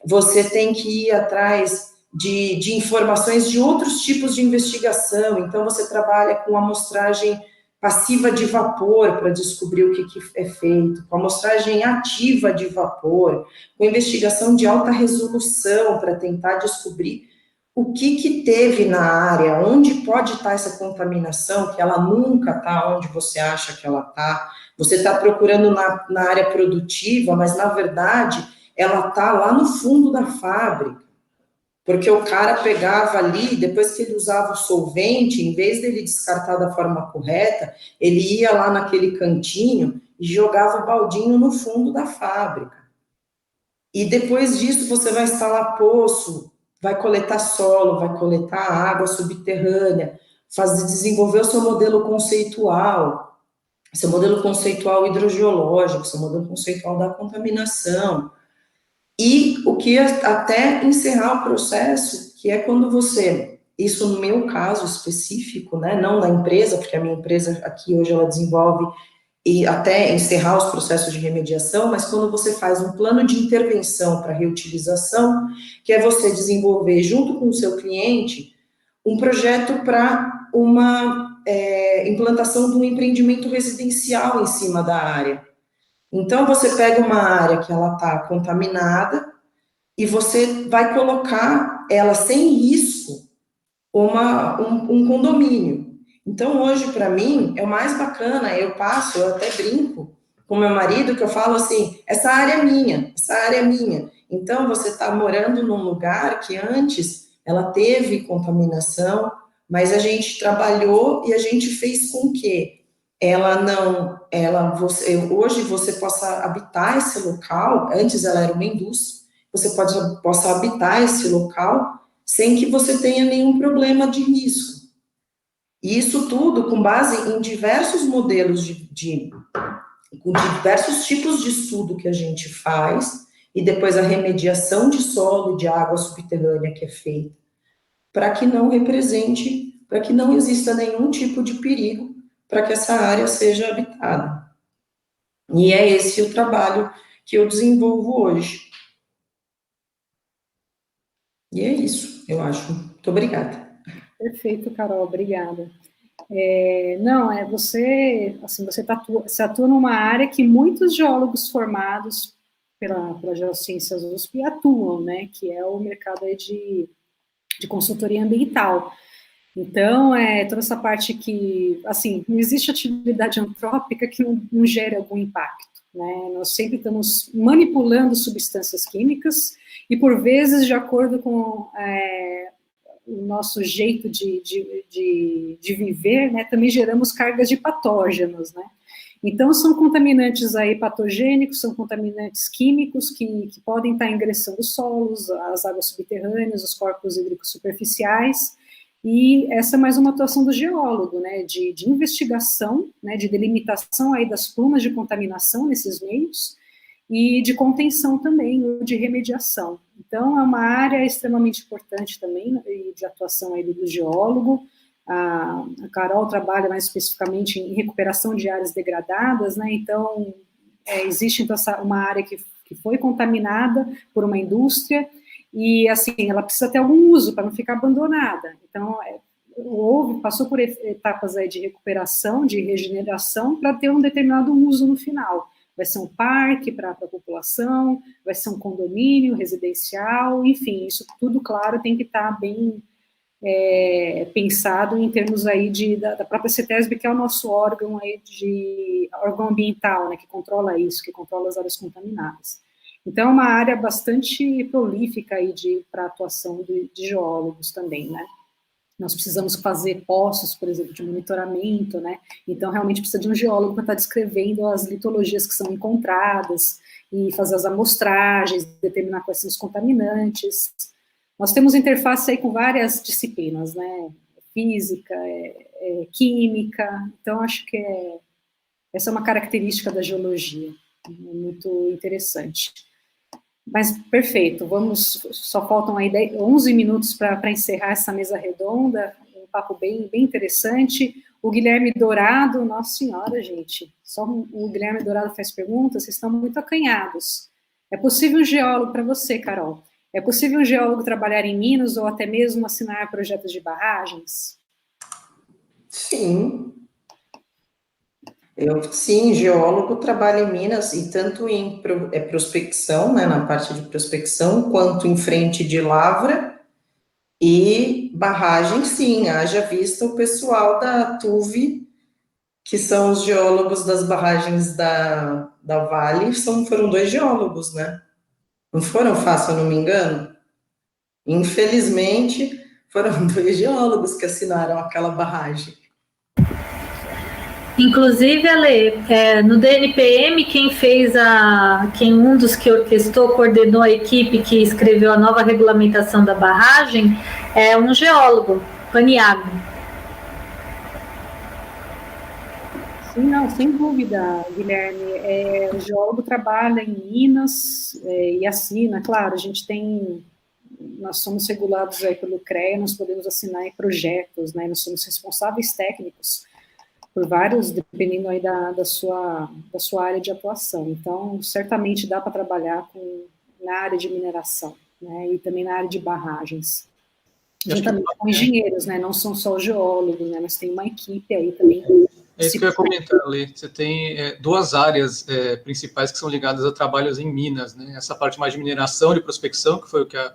você tem que ir atrás de informações de outros tipos de investigação. Então, você trabalha com amostragem passiva de vapor para descobrir o que é feito, com amostragem ativa de vapor, com investigação de alta resolução para tentar descobrir o que teve na área, onde pode estar essa contaminação, que ela nunca está onde você acha que ela está. Você está procurando na área produtiva, mas, na verdade, ela está lá no fundo da fábrica, porque o cara pegava ali, depois que ele usava o solvente, em vez dele descartar da forma correta, ele ia lá naquele cantinho e jogava o baldinho no fundo da fábrica. E depois disso você vai instalar poço, vai coletar solo, vai coletar água subterrânea, desenvolver o seu modelo conceitual hidrogeológico, seu modelo conceitual da contaminação. E o que até encerrar o processo, que é quando você, isso no meu caso específico, né, não na empresa, porque a minha empresa aqui hoje ela desenvolve e até encerrar os processos de remediação, mas quando você faz um plano de intervenção para reutilização, que é você desenvolver junto com o seu cliente um projeto para uma implantação de um empreendimento residencial em cima da área. Então, você pega uma área que ela está contaminada e você vai colocar ela sem risco um condomínio. Então, hoje, para mim, é o mais bacana, eu até brinco com meu marido, que eu falo assim, essa área é minha. Então, você está morando num lugar que antes ela teve contaminação, mas a gente trabalhou e a gente fez com que hoje você possa habitar esse local, antes ela era uma indústria, você possa habitar esse local sem que você tenha nenhum problema de risco. E isso tudo com base em diversos modelos com diversos tipos de estudo que a gente faz, e depois a remediação de solo, de água subterrânea que é feita, para que não exista nenhum tipo de perigo para que essa área seja habitada. E é esse o trabalho que eu desenvolvo hoje. E é isso, eu acho. Muito obrigada. Perfeito, Carol, obrigada. Você atua numa área que muitos geólogos formados pela Geociências USP atuam, né, que é o mercado aí de consultoria ambiental. Então, toda essa parte que, assim, não existe atividade antrópica que não gere algum impacto, né? Nós sempre estamos manipulando substâncias químicas e, por vezes, de acordo com o nosso jeito de viver, né, também geramos cargas de patógenos, né? Então, são contaminantes aí patogênicos, são contaminantes químicos que podem estar ingressando os solos, as águas subterrâneas, os corpos hídricos superficiais. E essa é mais uma atuação do geólogo, né, de investigação, né, de delimitação aí das plumas de contaminação nesses meios, e de contenção também, de remediação. Então, é uma área extremamente importante também, de atuação aí do geólogo. A Carol trabalha mais especificamente em recuperação de áreas degradadas, né, então, existe então, uma área que foi contaminada por uma indústria, e, assim, ela precisa ter algum uso para não ficar abandonada. Então, passou por etapas aí de recuperação, de regeneração, para ter um determinado uso no final. Vai ser um parque para a população, vai ser um condomínio residencial, enfim, isso tudo, claro, tem que estar bem pensado em termos aí da própria CETESB, que é o nosso órgão aí órgão ambiental, né, que controla isso, que controla as áreas contaminadas. Então, é uma área bastante prolífica aí para a atuação de geólogos também, né? Nós precisamos fazer poços, por exemplo, de monitoramento, né? Então, realmente precisa de um geólogo para estar descrevendo as litologias que são encontradas e fazer as amostragens, determinar quais são os contaminantes. Nós temos interface aí com várias disciplinas, né? Física, química, então acho que Essa é uma característica da geologia, muito interessante. Mas, perfeito, só faltam aí 11 minutos para encerrar essa mesa redonda, um papo bem interessante. O Guilherme Dourado, nossa senhora, gente, só o Guilherme Dourado faz perguntas, vocês estão muito acanhados. É possível um geólogo, para você, Carol, é possível um geólogo trabalhar em Minas ou até mesmo assinar projetos de barragens? Sim. Sim, geólogo trabalha em Minas, e tanto em prospecção, né, na parte de prospecção, quanto em frente de lavra e barragem, sim, haja vista o pessoal da TUV, que são os geólogos das barragens da Vale, foram 2 geólogos, né? Não foram, se eu não me engano? Infelizmente, foram 2 geólogos que assinaram aquela barragem. Inclusive, Ale, no DNPM, um dos que orquestrou, coordenou a equipe que escreveu a nova regulamentação da barragem, é um geólogo, Paniago. Sim, não, sem dúvida, Guilherme. O geólogo trabalha em Minas e assina, claro, nós somos regulados aí pelo CREA, nós podemos assinar em projetos, né, nós somos responsáveis técnicos por vários, dependendo aí da sua área de atuação. Então, certamente dá para trabalhar na área de mineração, né, e também na área de barragens. Juntamente com engenheiros, né, não são só geólogos, né, mas tem uma equipe aí também. É isso que eu ia comentar, Lê. Você tem 2 áreas principais que são ligadas a trabalhos em Minas, né? Essa parte mais de mineração, de prospecção, que foi o que a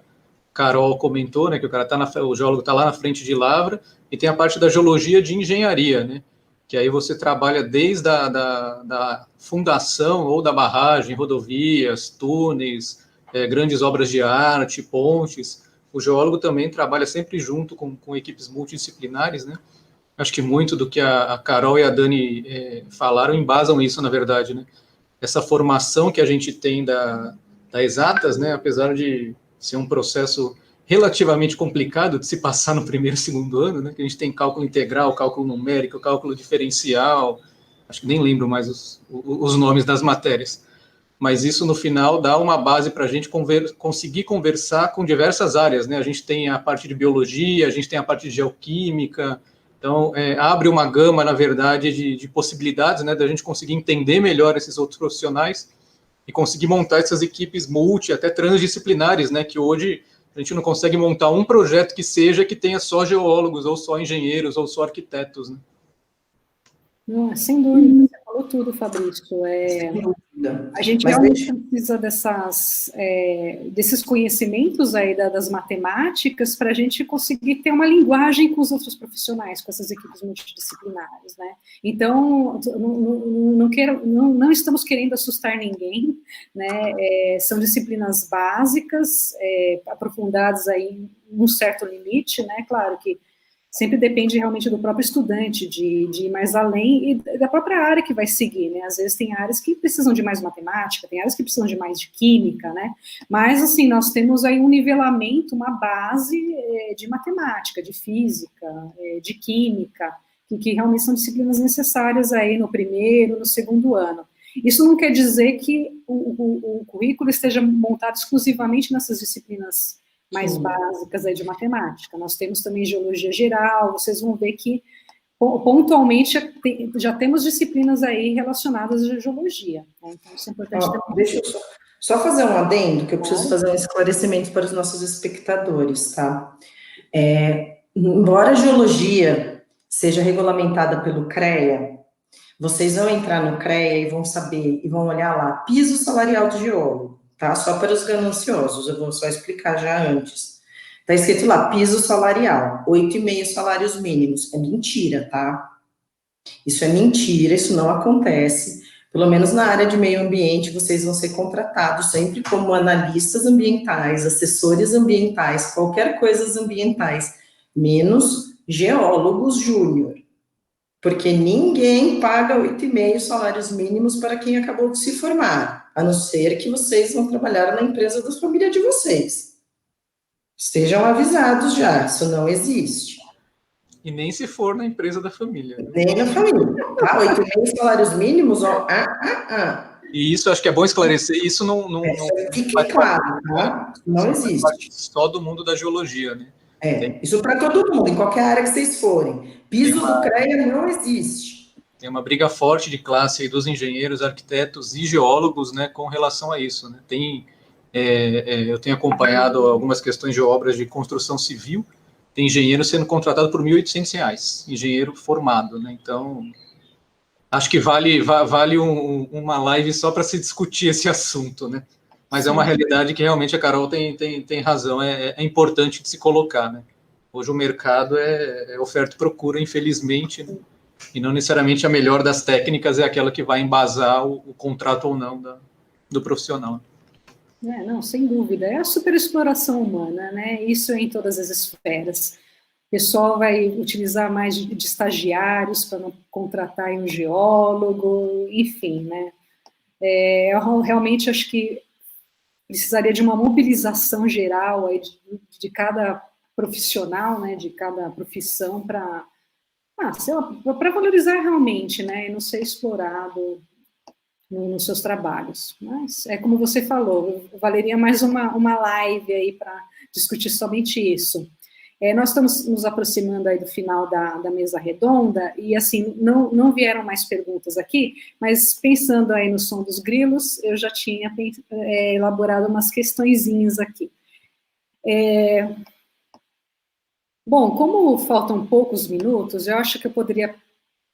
Carol comentou, né? Que o geólogo está lá na frente de lavra, e tem a parte da geologia de engenharia, né? Que aí você trabalha desde da fundação ou da barragem, rodovias, túneis, grandes obras de arte, pontes. O geólogo também trabalha sempre junto com equipes multidisciplinares, né? Acho que muito do que a Carol e a Dani falaram embasam isso, na verdade, né? Essa formação que a gente tem da Exatas, né? Apesar de ser um processo relativamente complicado de se passar no primeiro e segundo ano, né? Que a gente tem cálculo integral, cálculo numérico, cálculo diferencial, acho que nem lembro mais os nomes das matérias. Mas isso, no final, dá uma base para a gente conseguir conversar com diversas áreas, né? A gente tem a parte de biologia, a gente tem a parte de geoquímica. Então, abre uma gama, na verdade, de possibilidades, né, da gente conseguir entender melhor esses outros profissionais e conseguir montar essas equipes até transdisciplinares, né, que hoje a gente não consegue montar um projeto que tenha só geólogos, ou só engenheiros, ou só arquitetos, né? Não, sem dúvida, você falou tudo, Fabrício. A gente realmente precisa desses conhecimentos aí das matemáticas para a gente conseguir ter uma linguagem com os outros profissionais, com essas equipes multidisciplinares, né? Então, não estamos querendo assustar ninguém, né? São disciplinas básicas, aprofundadas aí em um certo limite, né? Claro que sempre depende realmente do próprio estudante, de ir mais além, e da própria área que vai seguir, né? Às vezes tem áreas que precisam de mais matemática, tem áreas que precisam de mais de química, né? Mas, assim, nós temos aí um nivelamento, uma base de matemática, de física, de química, que realmente são disciplinas necessárias aí no primeiro, no segundo ano. Isso não quer dizer que o currículo esteja montado exclusivamente nessas disciplinas mais básicas aí de matemática. Nós temos também geologia geral, vocês vão ver que pontualmente já temos disciplinas aí relacionadas à geologia, né? Então isso é importante também. Deixa eu só fazer um adendo, que eu preciso fazer um esclarecimento para os nossos espectadores, tá? Embora a geologia seja regulamentada pelo CREA, vocês vão entrar no CREA e vão saber, e vão olhar lá, piso salarial de geólogo. Tá? Só para os gananciosos, eu vou só explicar já antes. Está escrito lá, piso salarial, 8,5 salários mínimos. É mentira, tá? Isso é mentira, isso não acontece. Pelo menos na área de meio ambiente, vocês vão ser contratados sempre como analistas ambientais, assessores ambientais, qualquer coisa ambientais, menos geólogos júnior. Porque ninguém paga 8,5 salários mínimos para quem acabou de se formar, a não ser que vocês vão trabalhar na empresa da família de vocês. Estejam avisados já, isso não existe. E nem se for na empresa da família. Né? Nem na família. Tá? 8,5 salários mínimos, ó. E isso, acho que é bom esclarecer, isso não fique claro, tá? Não existe. Só do mundo da geologia, né? Isso para todo mundo, em qualquer área que vocês forem. Piso do CREA não existe. Tem uma briga forte de classe aí dos engenheiros, arquitetos e geólogos, né, com relação a isso, né? Eu tenho acompanhado algumas questões de obras de construção civil, tem engenheiro sendo contratado por R$ 1.800, engenheiro formado, né? Então, acho que vale uma live só para se discutir esse assunto, né? Mas é uma realidade que realmente a Carol tem razão, é importante de se colocar, né? Hoje o mercado é oferta e procura, infelizmente, né? E não necessariamente a melhor das técnicas é aquela que vai embasar o contrato ou não do profissional. Não, sem dúvida. É a superexploração humana, né? Isso é em todas as esferas. O pessoal vai utilizar mais de estagiários para não contratar um geólogo, enfim, né? Eu realmente acho que precisaria de uma mobilização geral aí de cada profissional, né? De cada profissão para valorizar realmente, né? E não ser explorado nos seus trabalhos. Mas é como você falou, valeria mais uma live aí para discutir somente isso. Nós estamos nos aproximando aí do final da mesa redonda, e assim, não vieram mais perguntas aqui, mas pensando aí no som dos grilos, eu já tinha elaborado umas questõezinhas aqui. Bom, como faltam poucos minutos, eu acho que eu poderia,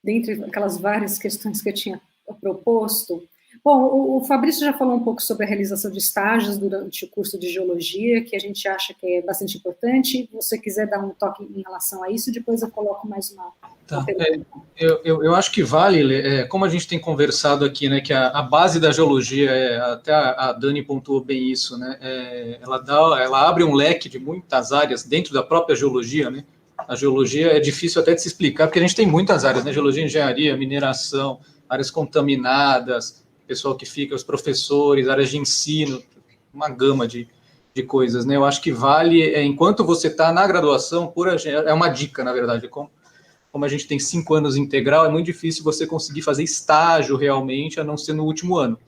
dentre aquelas várias questões que eu tinha proposto. Bom, o Fabrício já falou um pouco sobre a realização de estágios durante o curso de geologia, que a gente acha que é bastante importante. Se você quiser dar um toque em relação a isso, depois eu coloco mais uma pergunta. Eu acho que vale, como a gente tem conversado aqui, né, que a base da geologia, até a Dani pontuou bem isso, né, ela abre um leque de muitas áreas dentro da própria geologia, né. A geologia é difícil até de se explicar, porque a gente tem muitas áreas, né, geologia, engenharia, mineração, áreas contaminadas, pessoal que fica, os professores, áreas de ensino, uma gama de coisas, né? Eu acho que vale, enquanto você está na graduação, é uma dica, na verdade, como a gente tem 5 anos integral, é muito difícil você conseguir fazer estágio realmente, a não ser no último ano.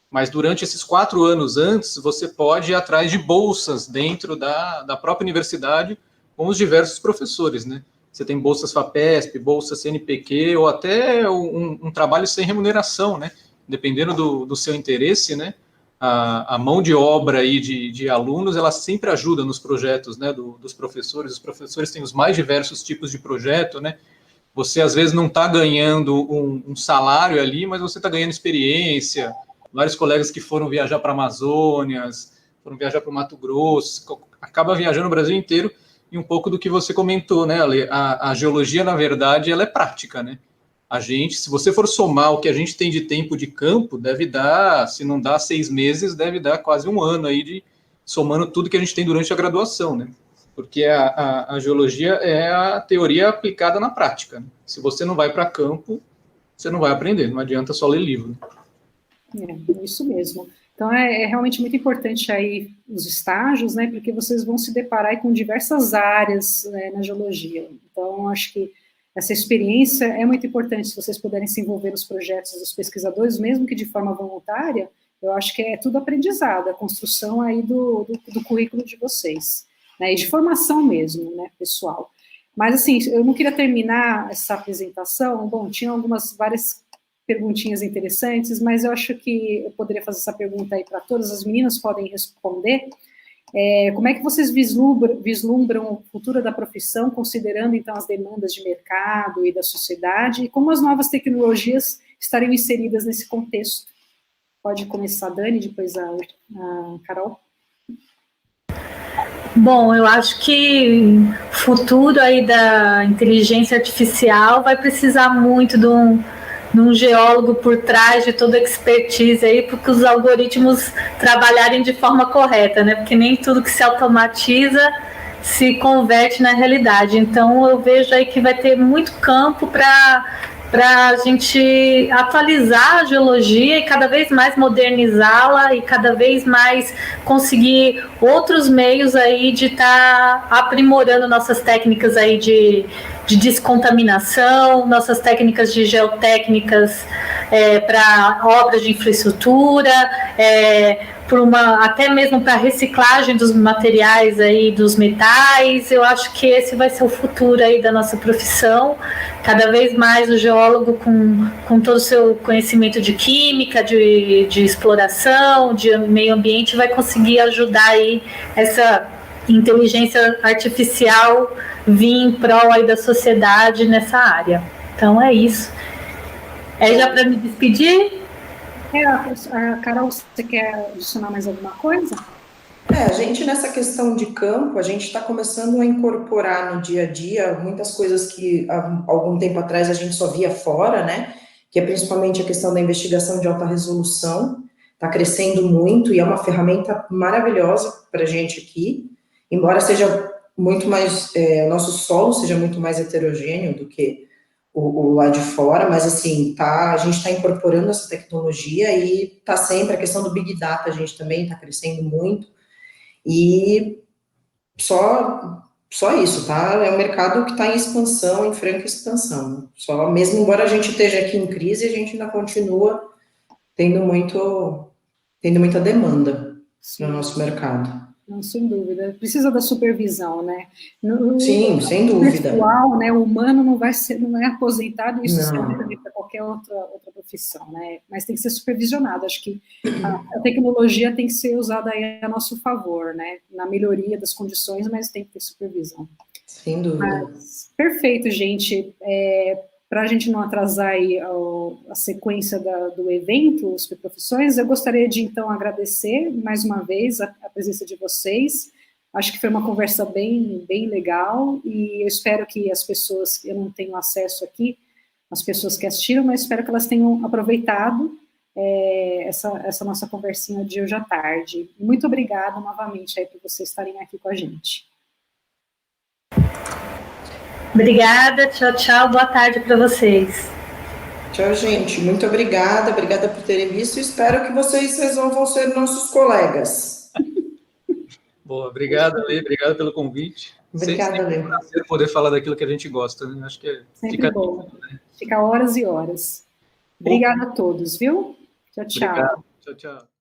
Mas durante esses 4 anos antes, você pode ir atrás de bolsas dentro da própria universidade com os diversos professores, né? Você tem bolsas FAPESP, bolsa CNPq, ou até um trabalho sem remuneração, né? Dependendo do seu interesse, né? A mão de obra aí de alunos, ela sempre ajuda nos projetos, né? Dos professores. Os professores têm os mais diversos tipos de projeto, né? Você, às vezes, não está ganhando um salário ali, mas você está ganhando experiência. Vários colegas que foram viajar para a Amazônia, foram viajar para o Mato Grosso, acaba viajando o Brasil inteiro. E um pouco do que você comentou, né, Ale? A geologia, na verdade, ela é prática, né? A gente, se você for somar o que a gente tem de tempo de campo, deve dar, se não dá 6 meses, deve dar quase 1 ano aí somando tudo que a gente tem durante a graduação, né? Porque a geologia é a teoria aplicada na prática, né? Se você não vai para campo, você não vai aprender, não adianta só ler livro. Isso mesmo. Então, é realmente muito importante aí os estágios, né, porque vocês vão se deparar aí com diversas áreas, né, na geologia. Então, acho que essa experiência é muito importante, se vocês puderem se envolver nos projetos dos pesquisadores, mesmo que de forma voluntária, eu acho que é tudo aprendizado, a construção aí do currículo de vocês, né, e de formação mesmo, né, pessoal. Mas, assim, eu não queria terminar essa apresentação, bom, tinha várias perguntinhas interessantes, mas eu acho que eu poderia fazer essa pergunta aí para todas, as meninas podem responder. Como é que vocês vislumbram o futuro da profissão, considerando, então, as demandas de mercado e da sociedade, e como as novas tecnologias estariam inseridas nesse contexto? Pode começar a Dani, depois a Carol. Bom, eu acho que o futuro aí da inteligência artificial vai precisar muito de um geólogo por trás de toda a expertise aí, porque os algoritmos trabalharem de forma correta, né? Porque nem tudo que se automatiza se converte na realidade. Então, eu vejo aí que vai ter muito campo para para a gente atualizar a geologia e cada vez mais modernizá-la e cada vez mais conseguir outros meios aí de estar aprimorando nossas técnicas aí de descontaminação, nossas técnicas de geotécnicas para obras de infraestrutura, até mesmo para reciclagem dos materiais aí, dos metais. Eu acho que esse vai ser o futuro aí da nossa profissão. Cada vez mais o geólogo com todo o seu conhecimento de química, de exploração, de meio ambiente, vai conseguir ajudar aí essa inteligência artificial vir em prol aí da sociedade nessa área. Então é isso. Já para me despedir? Carol, você quer adicionar mais alguma coisa? A gente, nessa questão de campo, a gente está começando a incorporar no dia a dia muitas coisas que há algum tempo atrás a gente só via fora, né? Que é principalmente a questão da investigação de alta resolução, está crescendo muito e é uma ferramenta maravilhosa para a gente aqui, embora seja muito mais, o nosso solo seja muito mais heterogêneo do que o lá de fora, mas assim, a gente está incorporando essa tecnologia e está sempre, a questão do Big Data, a gente também está crescendo muito, e só isso, tá? É um mercado que está em expansão, em franca expansão, só mesmo embora a gente esteja aqui em crise, a gente ainda continua tendo muita demanda no nosso mercado. Não, sem dúvida. Precisa da supervisão, né? Sim, sem dúvida. Pessoal, né? O humano não é aposentado, isso serve também para qualquer outra profissão, né? Mas tem que ser supervisionado. Acho que a tecnologia tem que ser usada aí a nosso favor, né? Na melhoria das condições, mas tem que ter supervisão. Sem dúvida. Mas, perfeito, gente. Para a gente não atrasar aí a sequência do evento, os Profissões, eu gostaria de, então, agradecer mais uma vez a presença de vocês. Acho que foi uma conversa bem, bem legal e eu espero que as pessoas, eu não tenho acesso aqui, as pessoas que assistiram, mas espero que elas tenham aproveitado essa nossa conversinha de hoje à tarde. Muito obrigada novamente aí por vocês estarem aqui com a gente. Obrigada, tchau, tchau, boa tarde para vocês. Tchau, gente, muito obrigada por terem visto e espero que vocês resolvam ser nossos colegas. Boa, obrigado, Lê, obrigado pelo convite. Obrigada, Lê. É um prazer poder falar daquilo que a gente gosta, né? Acho que sempre bom, né? Fica horas e horas. Obrigada a todos, viu? Tchau, tchau. Obrigado. Tchau, tchau.